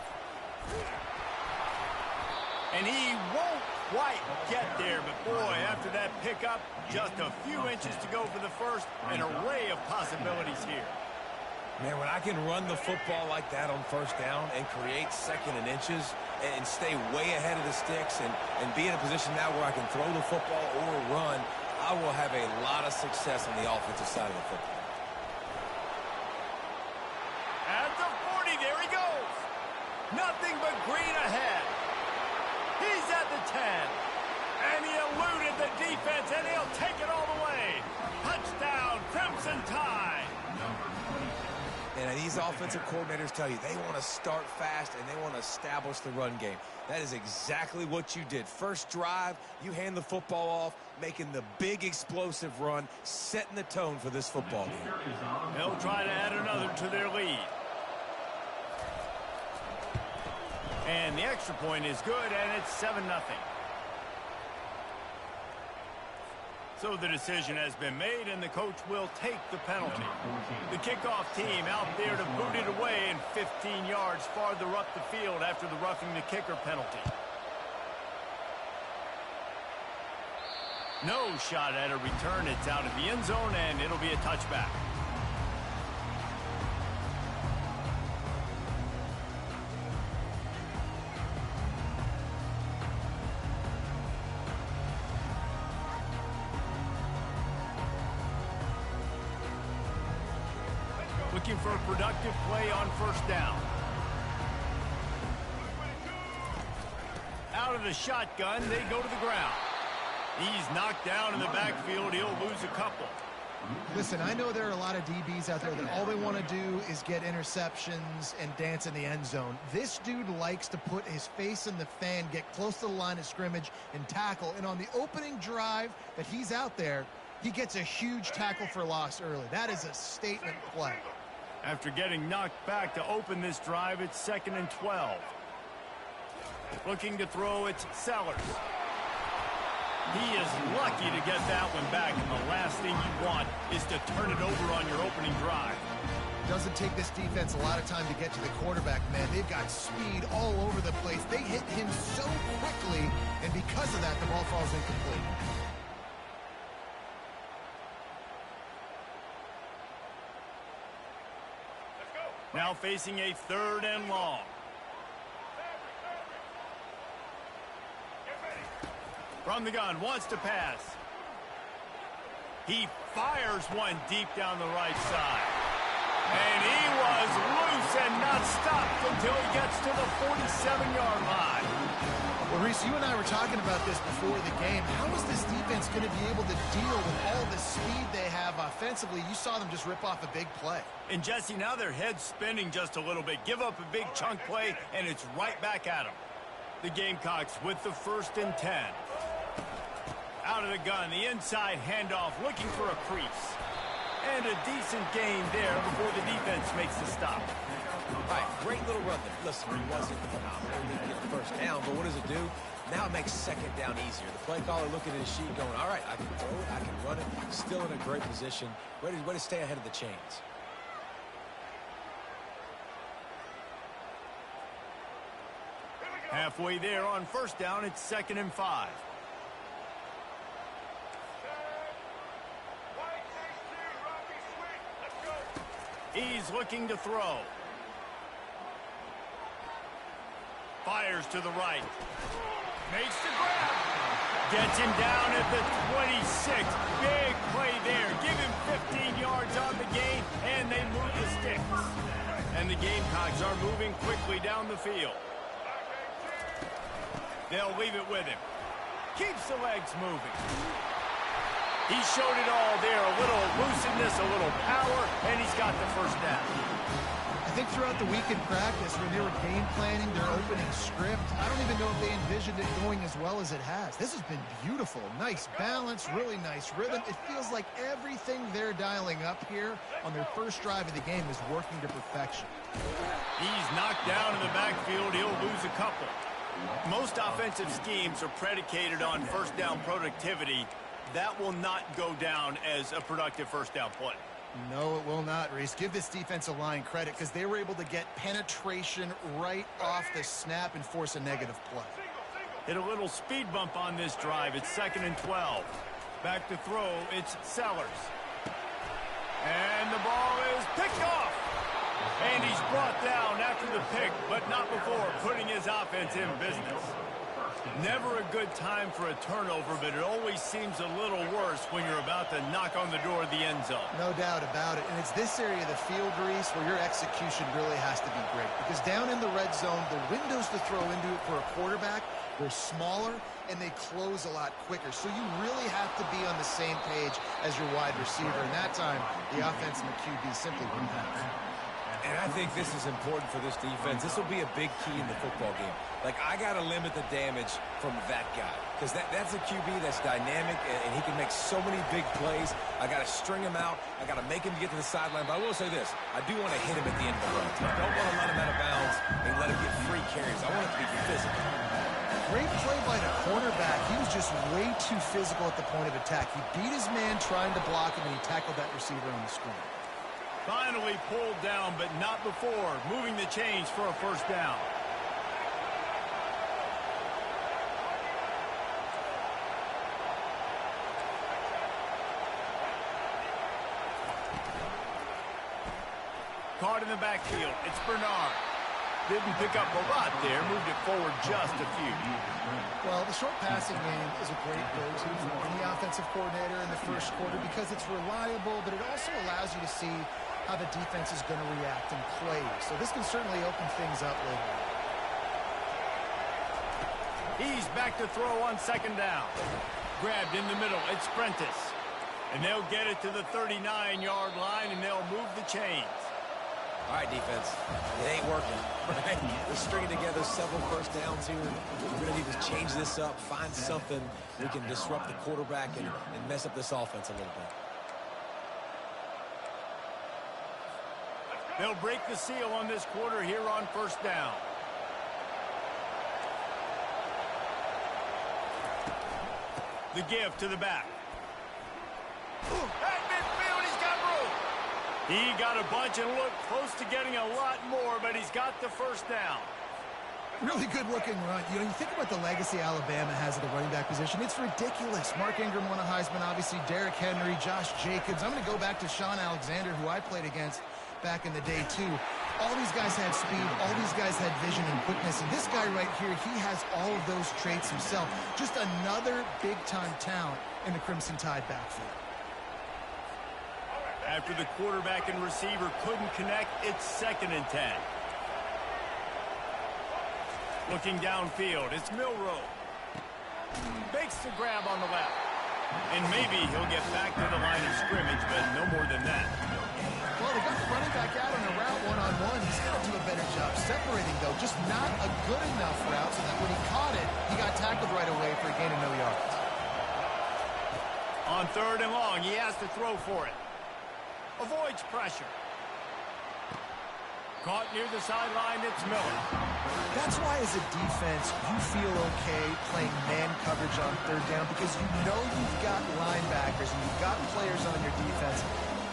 And he won't quite get there, but boy, after that pickup, just a few inches to go for the first, an array of possibilities here. Man, when I can run the football like that on first down and create second and inches and stay way ahead of the sticks and be in a position now where I can throw the football or run, I will have a lot of success on the offensive side of the football. At the 40, there he goes. Nothing but green ahead. He's at the 10. And he eluded the defense, and he'll take it all the way. Touchdown, Crimson Tide. And these offensive coordinators tell you they want to start fast and they want to establish the run game. That is exactly what you did. First drive, you hand the football off, making the big explosive run, setting the tone for this football game. They'll try to add another to their lead. And the extra point is good, and it's 7-0. So the decision has been made, and the coach will take the penalty. The kickoff team out there to boot it away and 15 yards farther up the field after the roughing the kicker penalty. No shot at a return. It's out of the end zone, and it'll be a touchback. Looking for a productive play on first down. Out of the shotgun, they go to the ground. He's knocked down in the backfield. He'll lose a couple. Listen, I know there are a lot of DBs out there that all they want to do is get interceptions and dance in the end zone. This dude likes to put his face in the fan, get close to the line of scrimmage, and tackle. And on the opening drive that he's out there, he gets a huge tackle for loss early. That is a statement play. After getting knocked back to open this drive, it's 2nd and 12. Looking to throw, it's Sellers. He is lucky to get that one back, and the last thing you want is to turn it over on your opening drive. Doesn't take this defense a lot of time to get to the quarterback, man. They've got speed all over the place. They hit him so quickly, and because of that, the ball falls incomplete. Now facing a 3rd and long. From the gun, wants to pass. He fires one deep down the right side. And he was loose and not stopped until he gets to the 47-yard line. Well, Reese, you and I were talking about this before the game. How is this defense going to be able to deal with all the speed they have offensively? You saw them just rip off a big play. And, Jesse, now their head's spinning just a little bit. Give up a big chunk play, and it's right back at them. The Gamecocks with the 1st and 10. Out of the gun, the inside handoff, looking for a crease. And a decent gain there before the defense makes the stop. All right, great little run there. Listen, it wasn't phenomenal. He didn't get the first down, but what does it do? Now it makes second down easier. The play caller looking at his sheet going, all right, I can throw it, I can run it. Still in a great position. Way to stay ahead of the chains. Halfway there on first down, it's 2nd and 5. He's looking to throw. Fires to the right. Makes the grab. Gets him down at the 26. Big play there. Give him 15 yards on the gain, and they move the sticks. And the Gamecocks are moving quickly down the field. They'll leave it with him. Keeps the legs moving. He showed it all there. A little elusiveness, a little power, and he's got the first down. I think throughout the week in practice, when they were game planning their opening script, I don't even know if they envisioned it going as well as it has. This has been beautiful. Nice balance, really nice rhythm. It feels like everything they're dialing up here on their first drive of the game is working to perfection. He's knocked down in the backfield. He'll lose a couple. Most offensive schemes are predicated on first down productivity. That will not go down as a productive first down play. No, it will not, Reese. Give this defensive line credit because they were able to get penetration right off the snap and force a negative play. Hit a little speed bump on this drive. It's 2nd and 12. Back to throw. It's Sellers. And the ball is picked off. And he's brought down after the pick, but not before putting his offense in business. Never a good time for a turnover, but it always seems a little worse when you're about to knock on the door of the end zone. No doubt about it. And it's this area of the field, Reese, where your execution really has to be great. Because down in the red zone, the windows to throw into it for a quarterback, they're smaller and they close a lot quicker. So you really have to be on the same page as your wide receiver. And that time, the offense and the QB simply wouldn't have. And I think this is important for this defense. This will be a big key in the football game. Like, I got to limit the damage from that guy. Because that's a QB that's dynamic, and he can make so many big plays. I got to string him out. I got to make him get to the sideline. But I will say this. I do want to hit him at the end of the run. I don't want to let him out of bounds and let him get free carries. I want it to be physical. Great play by the cornerback. He was just way too physical at the point of attack. He beat his man trying to block him, and he tackled that receiver on the screen. Finally pulled down, but not before. Moving the chains for a first down. Caught in the backfield. It's Bernard. Didn't pick up a lot there. Moved it forward just a few. Well, the short passing game is a great go-to for any offensive coordinator in the first quarter because it's reliable, but it also allows you to see how the defense is going to react and play. So this can certainly open things up later. He's back to throw on second down. Grabbed in the middle. It's Prentice. And they'll get it to the 39-yard line, and they'll move the chains. All right, defense. It ain't working. Right? We're stringing together several first downs here. We're going to need to change this up, find something we can disrupt the quarterback and mess up this offense a little bit. They'll break the seal on this quarter here on first down. The give to the back. At midfield, he's got room. He got a bunch and looked close to getting a lot more, but he's got the first down. Really good-looking run. You know, you think about the legacy Alabama has at the running back position. It's ridiculous. Mark Ingram won a Heisman, obviously. Derrick Henry, Josh Jacobs. I'm going to go back to Sean Alexander, who I played against back in the day, too. All these guys had speed. All these guys had vision and quickness. And this guy right here, he has all of those traits himself. Just another big-time talent in the Crimson Tide backfield. After the quarterback and receiver couldn't connect, it's 2nd and 10. Looking downfield, it's Milroe. Makes the grab on the left. And maybe he'll get back to the line of scrimmage, but no more than that. Well, they got the running back out on a route one-on-one. He's got to do a better job separating, though. Just not a good enough route so that when he caught it, he got tackled right away for a gain of no yards. On 3rd and long, he has to throw for it. Avoids pressure. Caught near the sideline, it's Miller. That's why as a defense, you feel okay playing man coverage on third down because you know you've got linebackers and you've got players on your defense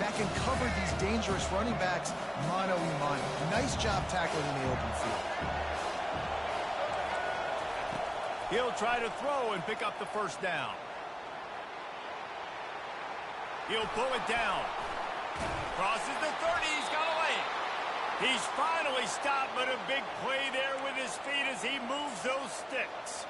that can cover these dangerous running backs mano-a-mano. Nice job tackling in the open field. He'll try to throw and pick up the first down. He'll pull it down. Crosses the 30, he's got away. He's finally stopped, but a big play there with his feet as he moves those sticks.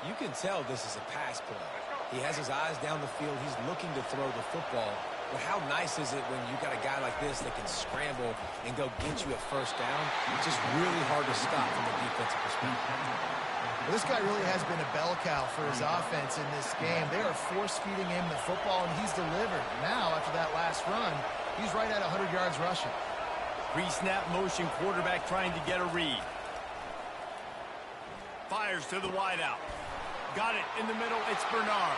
You can tell this is a pass play. He has his eyes down the field. He's looking to throw the football. But how nice is it when you got a guy like this that can scramble and go get you at first down? It's just really hard to stop from a defensive perspective. Well, this guy really has been a bell cow for his offense in this game. They are force-feeding him the football, and he's delivered. Now, after that last run, he's right at 100 yards rushing. Pre-snap motion, quarterback trying to get a read. Fires to the wideout. Got it in the middle, it's Bernard.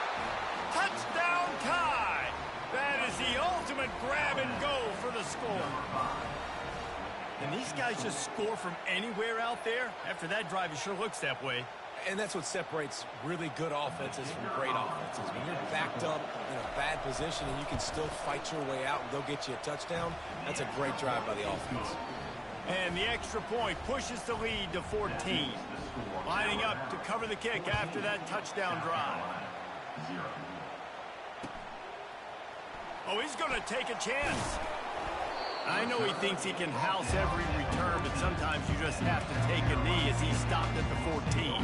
Touchdown, Kai! That is the ultimate grab and go for the score. And these guys just score from anywhere out there? After that drive, it sure looks that way. And that's what separates really good offenses from great offenses. When you're backed up in a bad position and you can still fight your way out and go get you a touchdown, that's a great drive by the offense. And the extra point pushes the lead to 14. Lining up to cover the kick after that touchdown drive. Oh, he's going to take a chance. I know he thinks he can house every return, but sometimes you just have to take a knee as he stopped at the 14.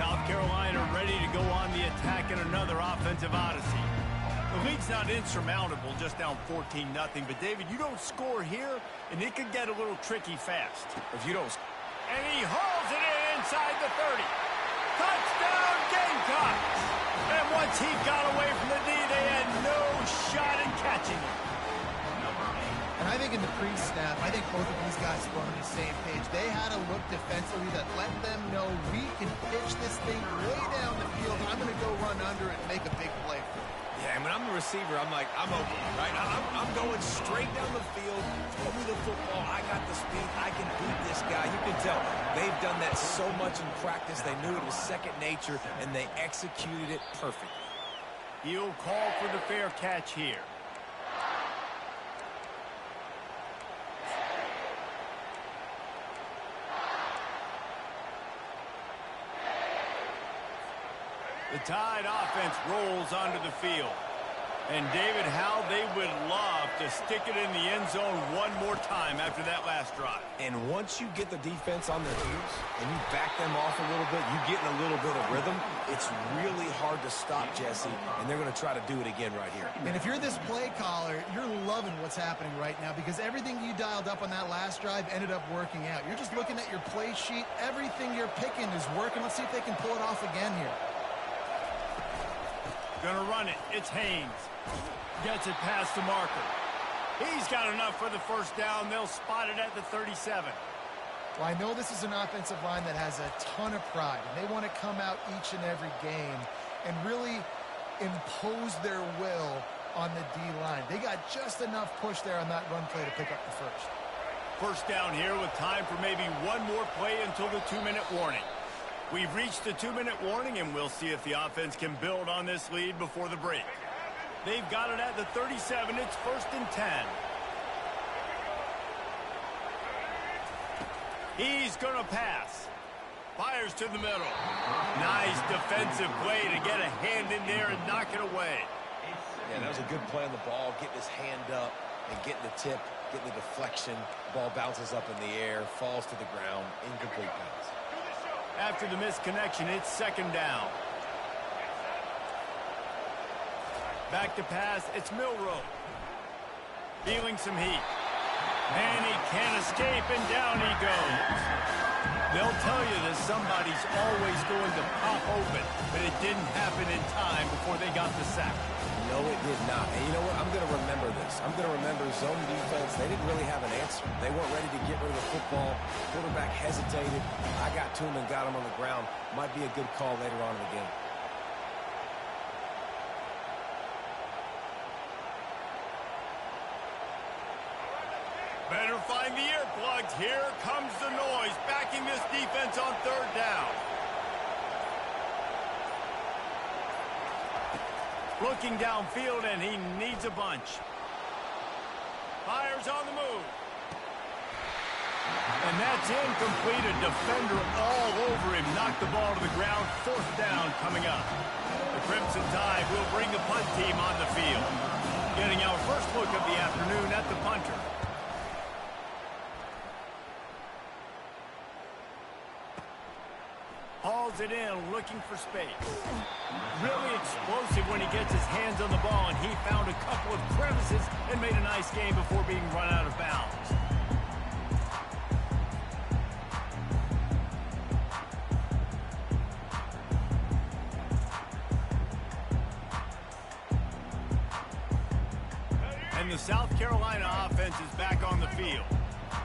South Carolina ready to go on the attack in another offensive odyssey. The lead's not insurmountable, just down 14-0. But, David, you don't score here, and it could get a little tricky fast. If you don't... And he hauls it in inside the 30. Touchdown, Gamecocks! And once he got away from the D, they had no shot at catching him. And I think in the pre-snap, I think both of these guys were on the same page. They had a look defensively that let them know we can pitch this thing way down the field, and I'm going to go run under it and make a big play for it. Yeah, and when I'm the receiver, I'm like, I'm open, right? I'm going straight down the field. Throw me the football. I got the speed. I can beat this guy. You can tell they've done that so much in practice. They knew it was second nature, and they executed it perfectly. He'll call for the fair catch here. The Tide offense rolls onto the field. And, David, how they would love to stick it in the end zone one more time after that last drive. And once you get the defense on their heels and you back them off a little bit, you get in a little bit of rhythm, it's really hard to stop, Jesse, and they're going to try to do it again right here. And if you're this play caller, you're loving what's happening right now because everything you dialed up on that last drive ended up working out. You're just looking at your play sheet. Everything you're picking is working. Let's see if they can pull it off again here. Gonna run it. It's Haynes. Gets it past the marker. He's got enough for the first down. They'll spot it at the 37. Well, I know this is an offensive line that has a ton of pride, and they want to come out each and every game and really impose their will on the D-line. They got just enough push there on that run play to pick up the first. First down here with time for maybe one more play until the 2-minute warning. We've reached the 2-minute warning, and we'll see if the offense can build on this lead before the break. They've got it at the 37. It's 1st and 10. He's going to pass. Fires to the middle. Nice defensive play to get a hand in there and knock it away. Yeah, that was a good play on the ball, getting his hand up and getting the tip, getting the deflection. Ball bounces up in the air, falls to the ground, incomplete pass. After the misconnection, it's 2nd down. Back to pass, it's Milroe. Feeling some heat. And he can't escape, and down he goes. They'll tell you that somebody's always going to pop open, but it didn't happen in time before they got the sack. No, it did not. And you know what? I'm going to remember this. I'm going to remember zone defense. They didn't really have an answer. They weren't ready to get rid of the football. Quarterback hesitated. I got to him and got him on the ground. Might be a good call later on in the game. Better find the earplugs. Here comes the noise, backing this defense on third down. Looking downfield, and he needs a bunch. Fires on the move. And that's incomplete. A defender all over him. Knocked the ball to the ground. Fourth down coming up. The Crimson Tide will bring the punt team on the field. Getting our first look of the afternoon at the punter. Hauls it in, looking for space. Really explosive when he gets his hands on the ball, and he found a couple of crevices and made a nice game before being run out of bounds. And the South Carolina offense is back on the field.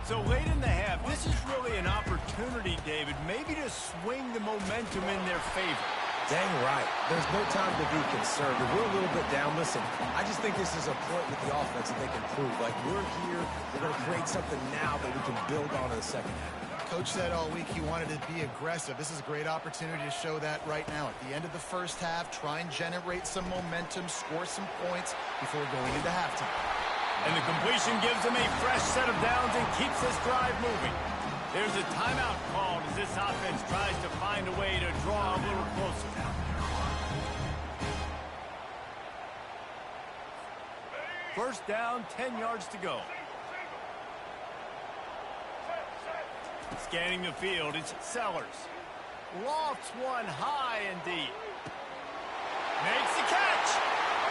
So late in the half, this is really an opportunity, David, maybe to swing the momentum in their favor. Dang right. There's no time to be conservative. We're a little bit down. Listen, I just think this is a point with the offense that they can prove. Like, we're here, we're going to create something now that we can build on in the second half. Coach said all week he wanted to be aggressive. This is a great opportunity to show that right now. At the end of the first half, try and generate some momentum, score some points before going into halftime. And the completion gives them a fresh set of downs and keeps this drive moving. There's a timeout called as this offense tries to find a way to draw a little closer. First down, 10 yards to go. Scanning the field, it's Sellers. Lofts one high and deep. Makes the catch.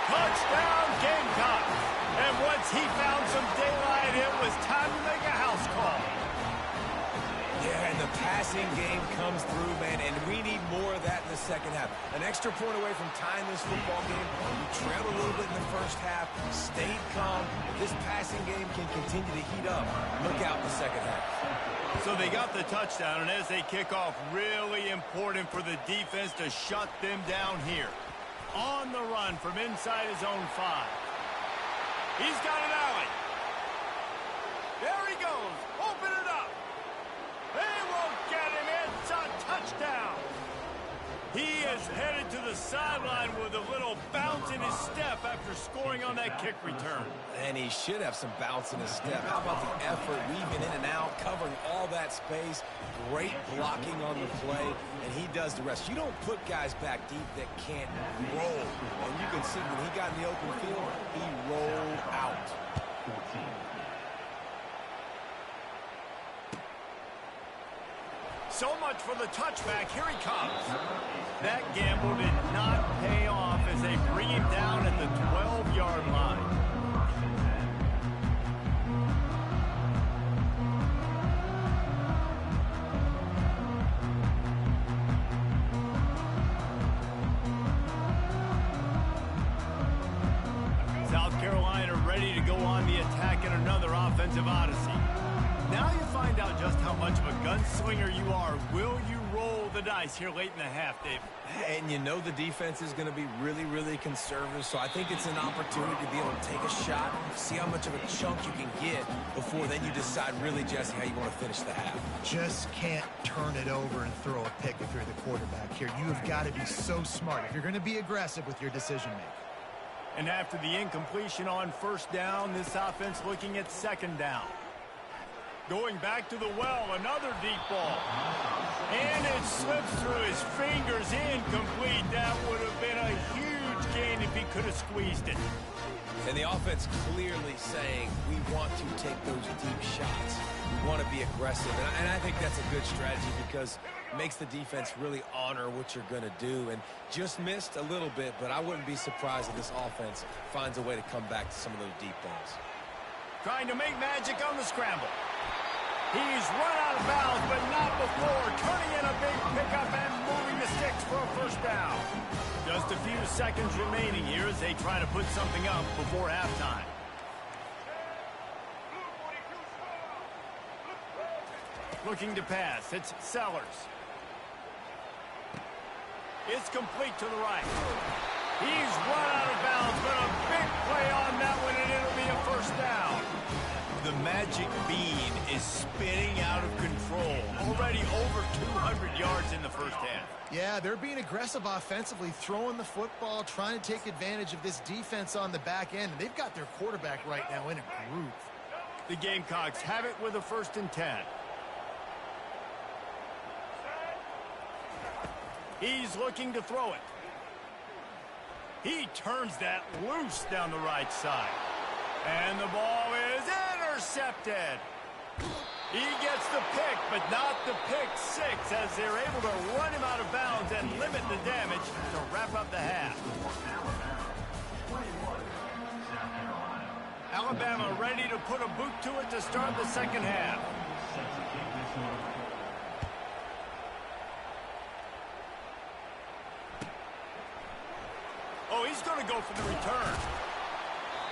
Touchdown, Gamecocks. And once he found some daylight, it was time to make a house call. Yeah, and the passing game comes through, man, and we need more of that in the second half. An extra point away from tying this football game. We trailed a little bit in the first half, stayed calm. If this passing game can continue to heat up, look out in the second half. So they got the touchdown, and as they kick off, really important for the defense to shut them down here. On the run from inside his own 5. He's got an alley. There he goes. Open it up. They won't get him. It's a touchdown. He is headed to the sideline with a little bounce in his step after scoring on that kick return. And he should have some bounce in his step. How about the effort, weaving in and out, covering all that space, great blocking on the play, and he does the rest. You don't put guys back deep that can't roll. And you can see when he got in the open field, he rolled out. 14. So much for the touchback. Here he comes. That gamble did not pay off as they bring him down at the 12-yard line. South Carolina ready to go on the attack in another offensive odyssey. Now you find out just how much of a gunslinger you are. Will you roll the dice here late in the half, Dave? And you know the defense is going to be really, really conservative, so I think it's an opportunity to be able to take a shot, see how much of a chunk you can get before then you decide really, Jesse, how you want to finish the half. Just can't turn it over and throw a pick if you're the quarterback here. You have got to be so smart if you're going to be aggressive with your decision-making. And after the incompletion on first down, this offense looking at second down. Going back to the well, another deep ball. And it slips through his fingers, incomplete. That would have been a huge gain if he could have squeezed it. And the offense clearly saying, we want to take those deep shots. We want to be aggressive. And I think that's a good strategy because it makes the defense really honor what you're going to do. And just missed a little bit, but I wouldn't be surprised if this offense finds a way to come back to some of those deep balls. Trying to make magic on the scramble. He's run out of bounds, but not before. Turning in a big pickup and moving the sticks for a first down. Just a few seconds remaining here as they try to put something up before halftime. Looking to pass. It's Sellers. It's complete to the right. He's run out of bounds, but a big play on that one, and it'll be a first down. The magic bean is spinning out of control. Already over 200 yards in the first half. Yeah, they're being aggressive offensively, throwing the football, trying to take advantage of this defense on the back end. And they've got their quarterback right now in a groove. The Gamecocks have it with a 1st and 10. He's looking to throw it. He turns that loose down the right side. And the ball is intercepted. He gets the pick, but not the pick six, as they're able to run him out of bounds and limit the damage to wrap up the half. Alabama ready to put a boot to it to start the second half. Oh, he's going to go for the return.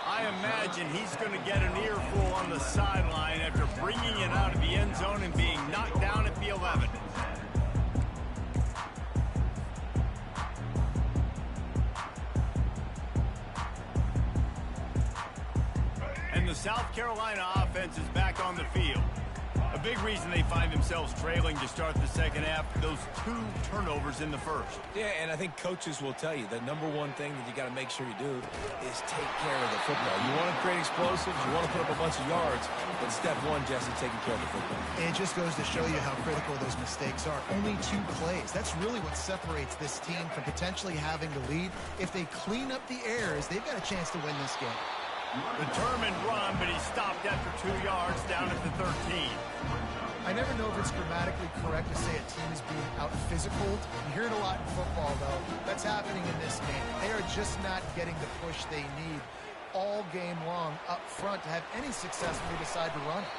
I imagine he's going to get an earful on the sideline after bringing it out of the end zone and being knocked down at the 11. And the South Carolina offense is back on the field. A big reason they find themselves trailing to start the second half, those 2 turnovers in the first. Yeah, and I think coaches will tell you the number one thing that you got to make sure you do is take care of the football. You want to create explosives, you want to put up a bunch of yards, but step one, Jesse, taking care of the football. And it just goes to show you how critical those mistakes are. Only 2 plays. That's really what separates this team from potentially having the lead. If they clean up the errors, they've got a chance to win this game. Determined run, but he stopped after 2 yards down at the 13. I never know if it's grammatically correct to say a team is being out-physical. You hear it a lot in football, though. That's happening in this game. They are just not getting the push they need all game long up front to have any success when they decide to run it.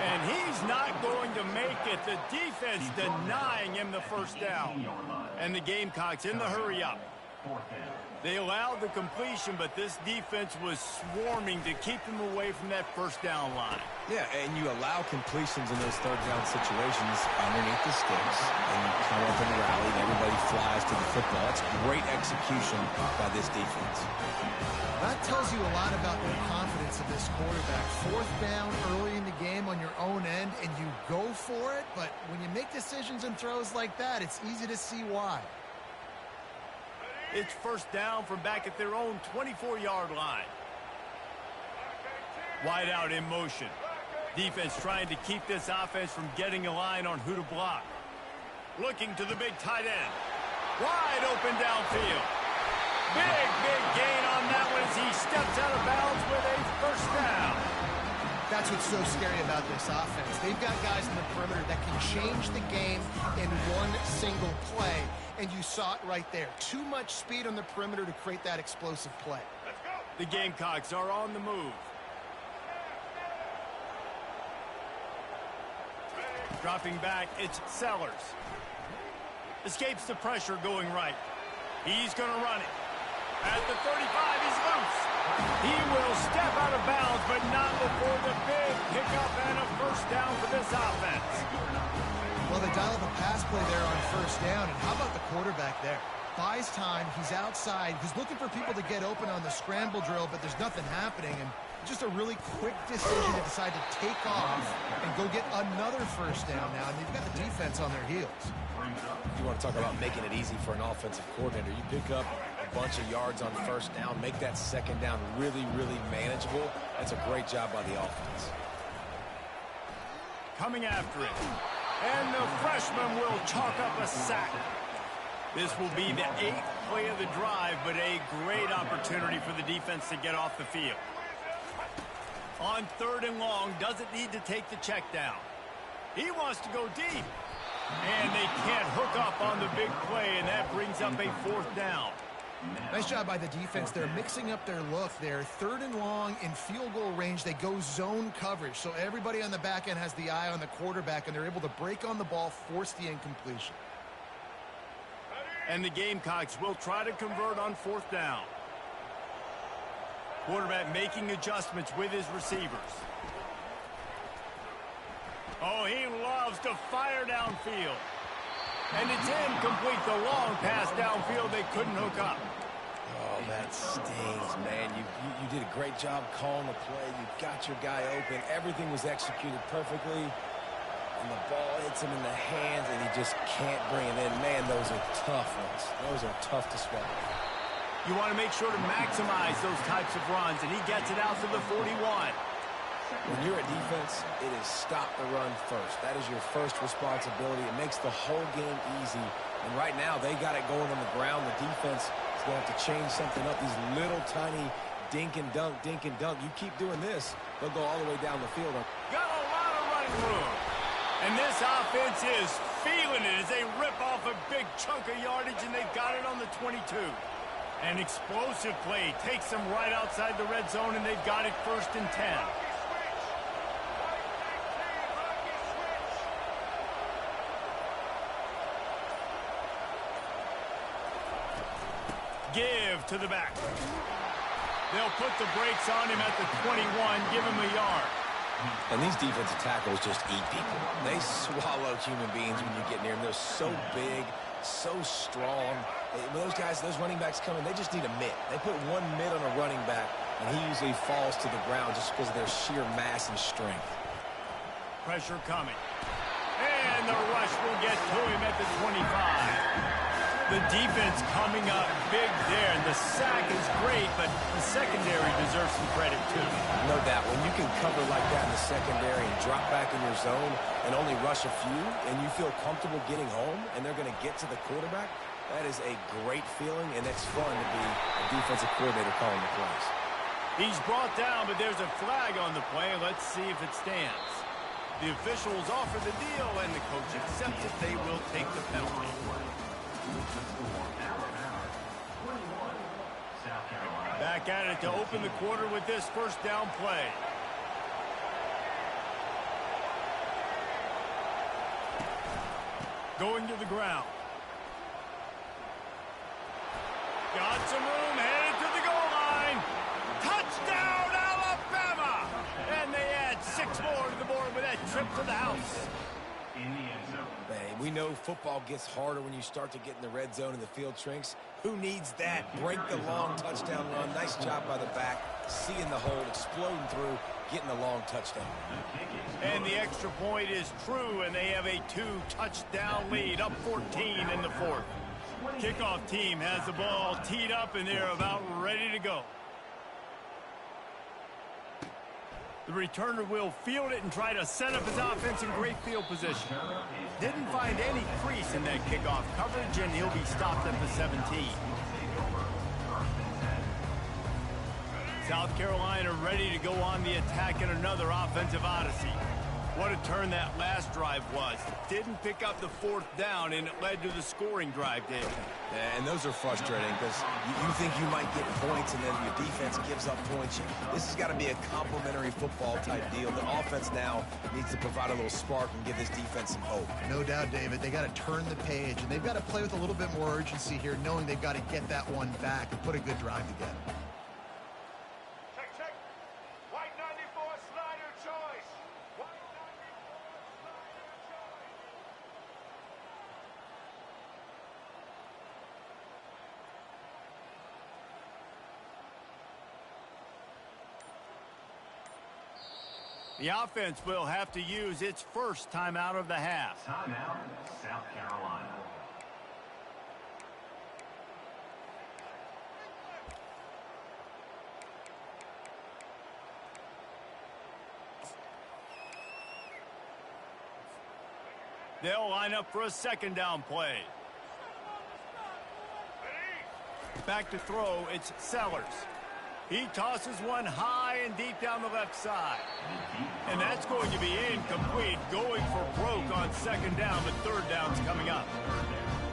And he's not going to make it. The defense denying him the first down. And the Gamecocks in the hurry up. They allowed the completion, but this defense was swarming to keep them away from that first down line. Yeah, and you allow completions in those third down situations underneath the sticks, and you come up and rally, and everybody flies to the football. That's great execution by this defense. That tells you a lot about the confidence of this quarterback. 4th down early in the game on your own end, and you go for it, but when you make decisions and throws like that, it's easy to see why. It's first down from back at their own 24-yard line. Wide out in motion. Defense trying to keep this offense from getting a line on who to block. Looking to the big tight end. Wide open downfield. Big gain on that one as he steps out of bounds with a first down. That's what's so scary about this offense. They've got guys in the perimeter that can change the game in one single play, and you saw it right there. Too much speed on the perimeter to create that explosive play. The Gamecocks are on the move. Dropping back, it's Sellers. Escapes the pressure going right. He's going to run it. At the 35, he's loose. He will step out of bounds, but not before the big pickup and a first down for this offense. Well, they dial up a pass play there on first down, and how about the quarterback there? Buys time, he's outside, he's looking for people to get open on the scramble drill, but there's nothing happening, and just a really quick decision to decide to take off and go get another first down now, and they've got the defense on their heels. You want to talk about making it easy for an offensive coordinator. You pick up a bunch of yards on first down, make that second down really manageable. That's a great job by the offense. Coming after it. And the freshman will chalk up a sack. This will be the 8th play of the drive, but a great opportunity for the defense to get off the field. On 3rd and long, doesn't need to take the check down. He wants to go deep. And they can't hook up on the big play, and that brings up a 4th down. Nice job by the defense. They're mixing up their look there. 3rd and long in field goal range. They go zone coverage. So everybody on the back end has the eye on the quarterback, and they're able to break on the ball, force the incompletion. And the Gamecocks will try to convert on 4th down. Quarterback making adjustments with his receivers. Oh, he loves to fire downfield. And it's incomplete. The long pass downfield, they couldn't hook up. Oh, that stings, man. You did a great job calling the play. You got your guy open. Everything was executed perfectly. And the ball hits him in the hands, and he just can't bring it in. Man, those are tough ones. Those are tough to swallow. You want to make sure to maximize those types of runs, and he gets it out to the 41. When you're a defense, it is stop the run first. That is your first responsibility. It makes the whole game easy. And right now, they got it going on the ground. The defense is going to have to change something up. These little tiny dink and dunk, dink and dunk. You keep doing this, they'll go all the way down the field. Got a lot of running room. And this offense is feeling it as they rip off a big chunk of yardage, and they've got it on the 22. An explosive play takes them right outside the red zone, and they've got it 1st and 10. Give to the back. They'll put the brakes on him at the 21, give him a yard. And these defensive tackles just eat people. They swallow human beings when you get near them. They're so big, so strong. When those guys, those running backs come in, they just need a mitt. They put one mitt on a running back, and he usually falls to the ground just because of their sheer mass and strength. Pressure coming. And the rush will get to him at the 25. The defense coming up big there, and the sack is great, but the secondary deserves some credit too. No doubt. When you can cover like that in the secondary and drop back in your zone and only rush a few, and you feel comfortable getting home, and they're going to get to the quarterback, that is a great feeling, and it's fun to be a defensive coordinator calling the plays. He's brought down, but there's a flag on the play. Let's see if it stands. The officials offer the deal, and the coach accepts it. They will take the penalty. Back at it to open the quarter with this 1st down play. Going to the ground. Got some room, headed to the goal line. Touchdown, Alabama! And they add 6 more to the board with that trip to the house. In the end zone. Man, we know football gets harder when you start to get in the red zone and the field shrinks. Who needs that? Break the long touchdown run. Nice job by the back. Seeing the hole, exploding through, getting a long touchdown. And the extra point is true, and they have a 2-touchdown lead, up 14 in the 4th. Kickoff team has the ball teed up, and they're about ready to go. The returner will field it and try to set up his offense in great field position. Didn't find any crease in that kickoff coverage, and he'll be stopped at the 17. South Carolina ready to go on the attack in another offensive odyssey. What a turn that last drive was. Didn't pick up the 4th down, and it led to the scoring drive, David. Yeah, and those are frustrating because you think you might get points, and then your defense gives up points. This has got to be a complementary football type deal. The offense now needs to provide a little spark and give this defense some hope. No doubt, David. They got to turn the page, and they've got to play with a little bit more urgency here, knowing they've got to get that one back and put a good drive together. Check. White 94 Snyder choice. White 94 Snyder choice. The offense will have to use its 1st timeout of the half. Timeout, South Carolina. They'll line up for a 2nd down play. Back to throw, it's Sellers. He tosses one high and deep down the left side. And that's going to be incomplete, going for broke on 2nd down, but 3rd down's coming up.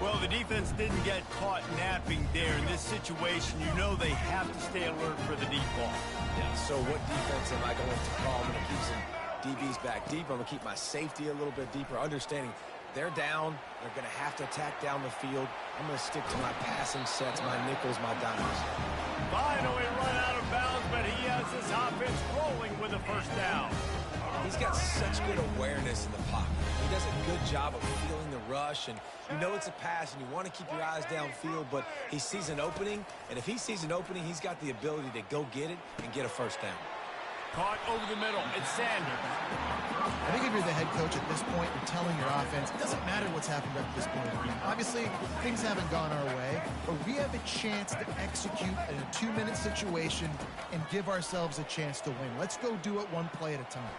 Well, the defense didn't get caught napping there. In this situation, you know they have to stay alert for the deep ball. Yeah, so what defense am I going to call? I'm going to keep some DBs back deep. I'm going to keep my safety a little bit deeper, understanding they're down. They're going to have to attack down the field. I'm going to stick to my passing sets, my nickels, my dimes. Finally run out of bounds, but he has his offense rolling with a first down. He's got such good awareness in the pocket. He does a good job of feeling the rush, and you know it's a pass, and you want to keep your eyes downfield, but he sees an opening, and if he sees an opening, he's got the ability to go get it and get a first down. Caught over the middle. It's Sanders. I think if you're the head coach at this point, you're telling your offense, it doesn't matter what's happened up to this point in the game. Obviously, things haven't gone our way, but we have a chance to execute in a 2-minute situation and give ourselves a chance to win. Let's go do it one play at a time.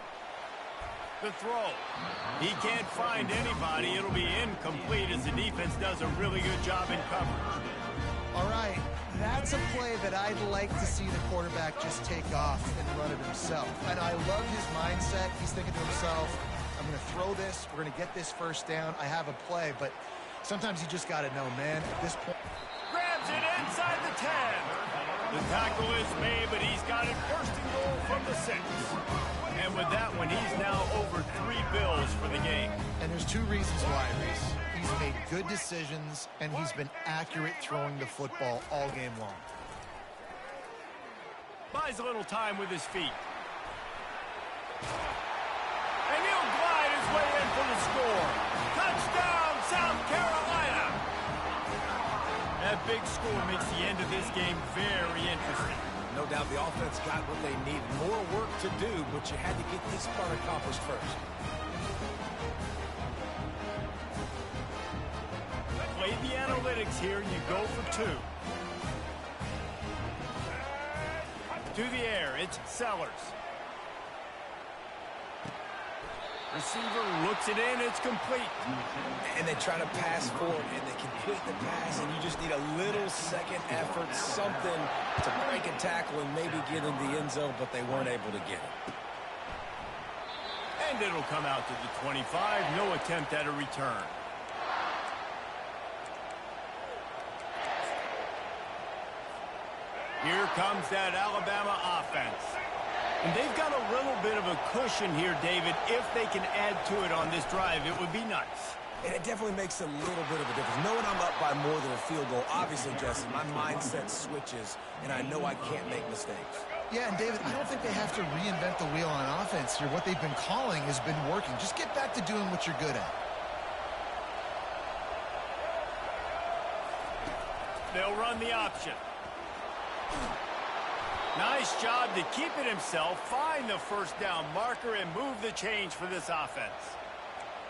The throw. He can't find anybody. It'll be incomplete as the defense does a really good job in coverage. All right, that's a play that I'd like to see the quarterback just take off and run it himself. And I love his mindset. He's thinking to himself, I'm going to throw this. We're going to get this first down. I have a play, but sometimes you just got to know, man, at this point. Grabs it inside the 10. The tackle is made, but he's got it first and goal from the 6. And with that one, he's now over 3 bills for the game. And there's 2 reasons why, Reese. He's made good decisions, and he's been accurate throwing the football all game long. Buys a little time with his feet. And he'll glide his way in for the score. Touchdown, South Carolina! That big score makes the end of this game very interesting. No doubt the offense got what they needed. More work to do, but you had to get this part accomplished first. Play the analytics here, and you go for 2. To the air, it's Sellers. Receiver looks it in, it's complete. And they try to pass forward, and they complete the pass, and you just need a little second effort, something to break a tackle and maybe get in the end zone, but they weren't able to get it. And it'll come out to the 25, no attempt at a return. Here comes that Alabama offense. And they've got a little bit of a cushion here, David. If they can add to it on this drive, it would be nice. And it definitely makes a little bit of a difference. Knowing I'm up by more than a field goal, obviously, Jesse, my mindset switches, and I know I can't make mistakes. Yeah, and David, I don't think they have to reinvent the wheel on offense here. What they've been calling has been working. Just get back to doing what you're good at. They'll run the option. Nice job to keep it himself, find the first down marker, and move the change for this offense.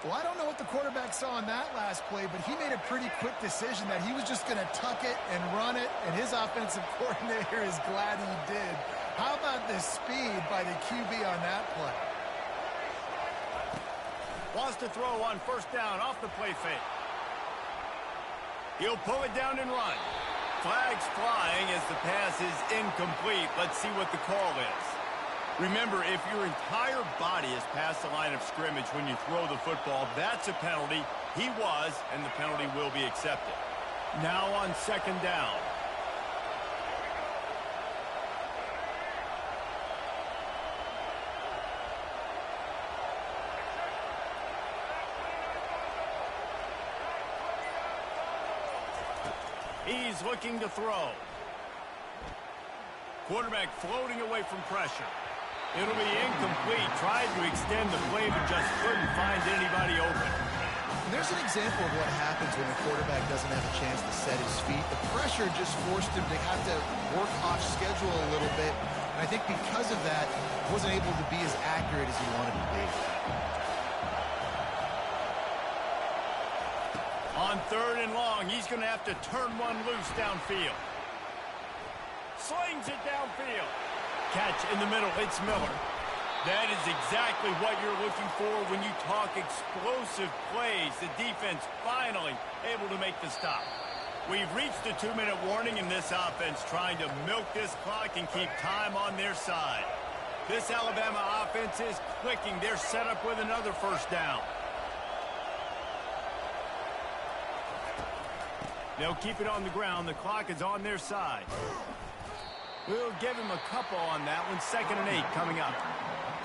Well, I don't know what the quarterback saw on that last play, but he made a pretty quick decision that he was just going to tuck it and run it, and his offensive coordinator is glad he did. How about the speed by the QB on that play? Wants to throw on first down off the play fake. He'll pull it down and run. Flags flying as the pass is incomplete. Let's see what the call is. Remember, if your entire body is past the line of scrimmage when you throw the football, that's a penalty. He was, and the penalty will be accepted. Now on second down. He's looking to throw. Quarterback floating away from pressure. It'll be incomplete. Tried to extend the play, but just couldn't find anybody open. There's an example of what happens when a quarterback doesn't have a chance to set his feet. The pressure just forced him to have to work off schedule a little bit. And I think because of that, he wasn't able to be as accurate as he wanted to be. On third and long, he's going to have to turn one loose downfield. Slings it downfield. Catch in the middle. It's Miller. That is exactly what you're looking for when you talk explosive plays. The defense finally able to make the stop. We've reached the 2-minute warning in this offense, trying to milk this clock and keep time on their side. This Alabama offense is clicking. They're set up with another first down. They'll keep it on the ground. The clock is on their side. We'll give him a couple on that one. 2nd and 8 coming up.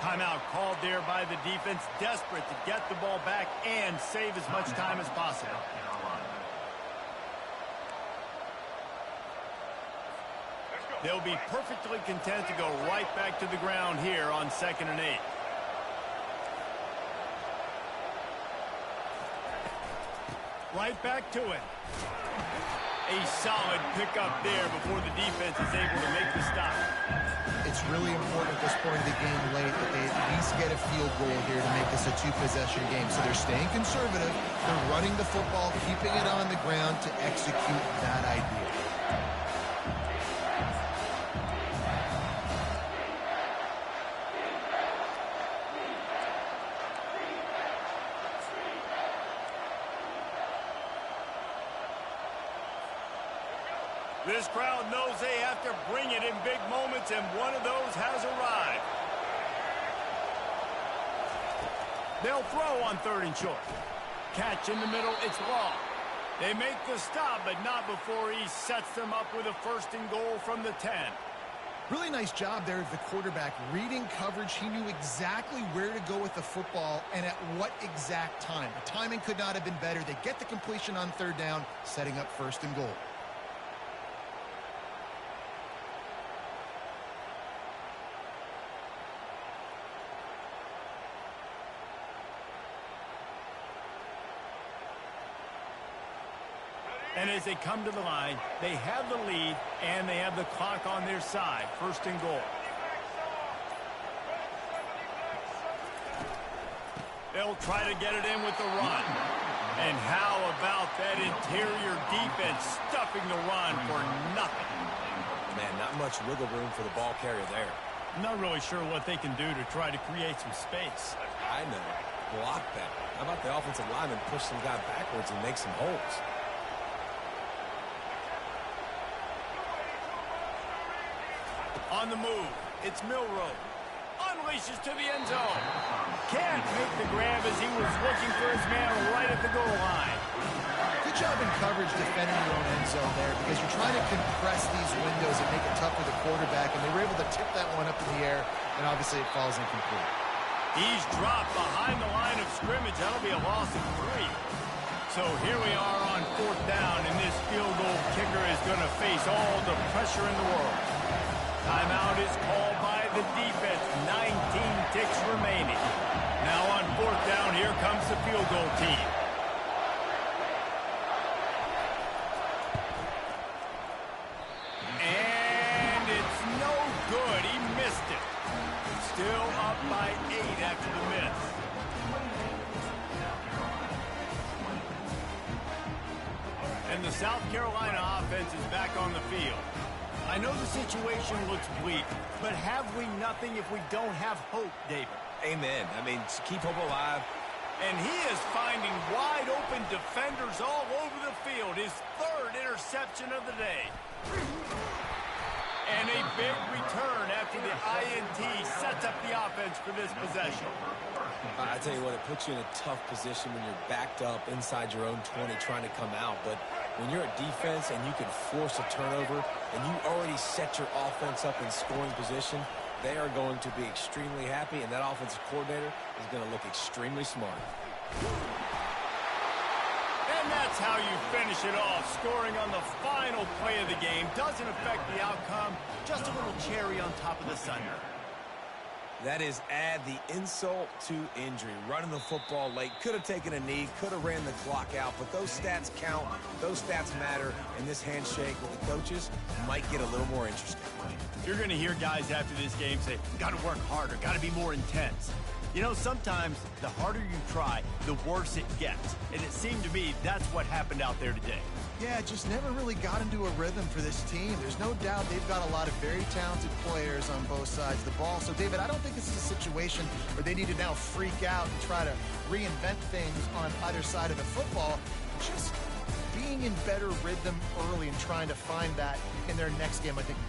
Timeout called there by the defense, desperate to get the ball back and save as much time as possible. Let's go. They'll be perfectly content to go right back to the ground here on 2nd and 8. Right back to it. A solid pickup there before the defense is able to make the stop. It's really important at this point of the game late that they at least get a field goal here to make this a two-possession game. So they're staying conservative. They're running the football, keeping it on the ground to execute that idea. This crowd knows they have to bring it in big moments, and one of those has arrived. They'll throw on 3rd and short. Catch in the middle, it's long. They make the stop, but not before he sets them up with a 1st and goal from the 10. Really nice job there of the quarterback. Reading coverage, he knew exactly where to go with the football and at what exact time. The timing could not have been better. They get the completion on 3rd down, setting up 1st and goal. And as they come to the line, they have the lead and they have the clock on their side. 1st and goal. They'll try to get it in with the run. And how about that interior defense stuffing the run for nothing? Man, not much wiggle room for the ball carrier there. I'm not really sure what they can do to try to create some space. I know. Block that. How about the offensive lineman push some guy backwards and make some holes? On the move, it's Milrow. Unleashes to the end zone. Can't make the grab as he was looking for his man right at the goal line. Good job in coverage defending your own end zone there because you're trying to compress these windows and make it tough for the quarterback, and they were able to tip that one up in the air, and obviously it falls incomplete. He's dropped behind the line of scrimmage. That'll be a loss of 3. So here we are on 4th down, and this field goal kicker is going to face all the pressure in the world. Timeout is called by the defense. 19 ticks remaining. Now on 4th down, here comes the field goal team. And it's no good. He missed it. Still up by 8 after the miss. And the South Carolina offense is back on the field. I know the situation looks bleak, but have we nothing if we don't have hope, David? Amen. I mean, to keep hope alive. And he is finding wide-open defenders all over the field. His 3rd interception of the day. And a big return after the INT sets up the offense for this possession. I tell you what, it puts you in a tough position when you're backed up inside your own 20 trying to come out. But when you're a defense and you can force a turnover and you already set your offense up in scoring position, they are going to be extremely happy, and that offensive coordinator is going to look extremely smart. And that's how you finish it off. Scoring on the final play of the game doesn't affect the outcome. Just a little cherry on top of the sundae. That is add the insult to injury. Running the football late, could have taken a knee, could have ran the clock out, but those stats count, those stats matter, and this handshake with the coaches might get a little more interesting. You're going to hear guys after this game say, got to work harder, got to be more intense. You know, sometimes the harder you try, the worse it gets. And it seemed to me that's what happened out there today. Yeah, just never really got into a rhythm for this team. There's no doubt they've got a lot of very talented players on both sides of the ball. So, David, I don't think this is a situation where they need to now freak out and try to reinvent things on either side of the football. Just being in better rhythm early and trying to find that in their next game, I think,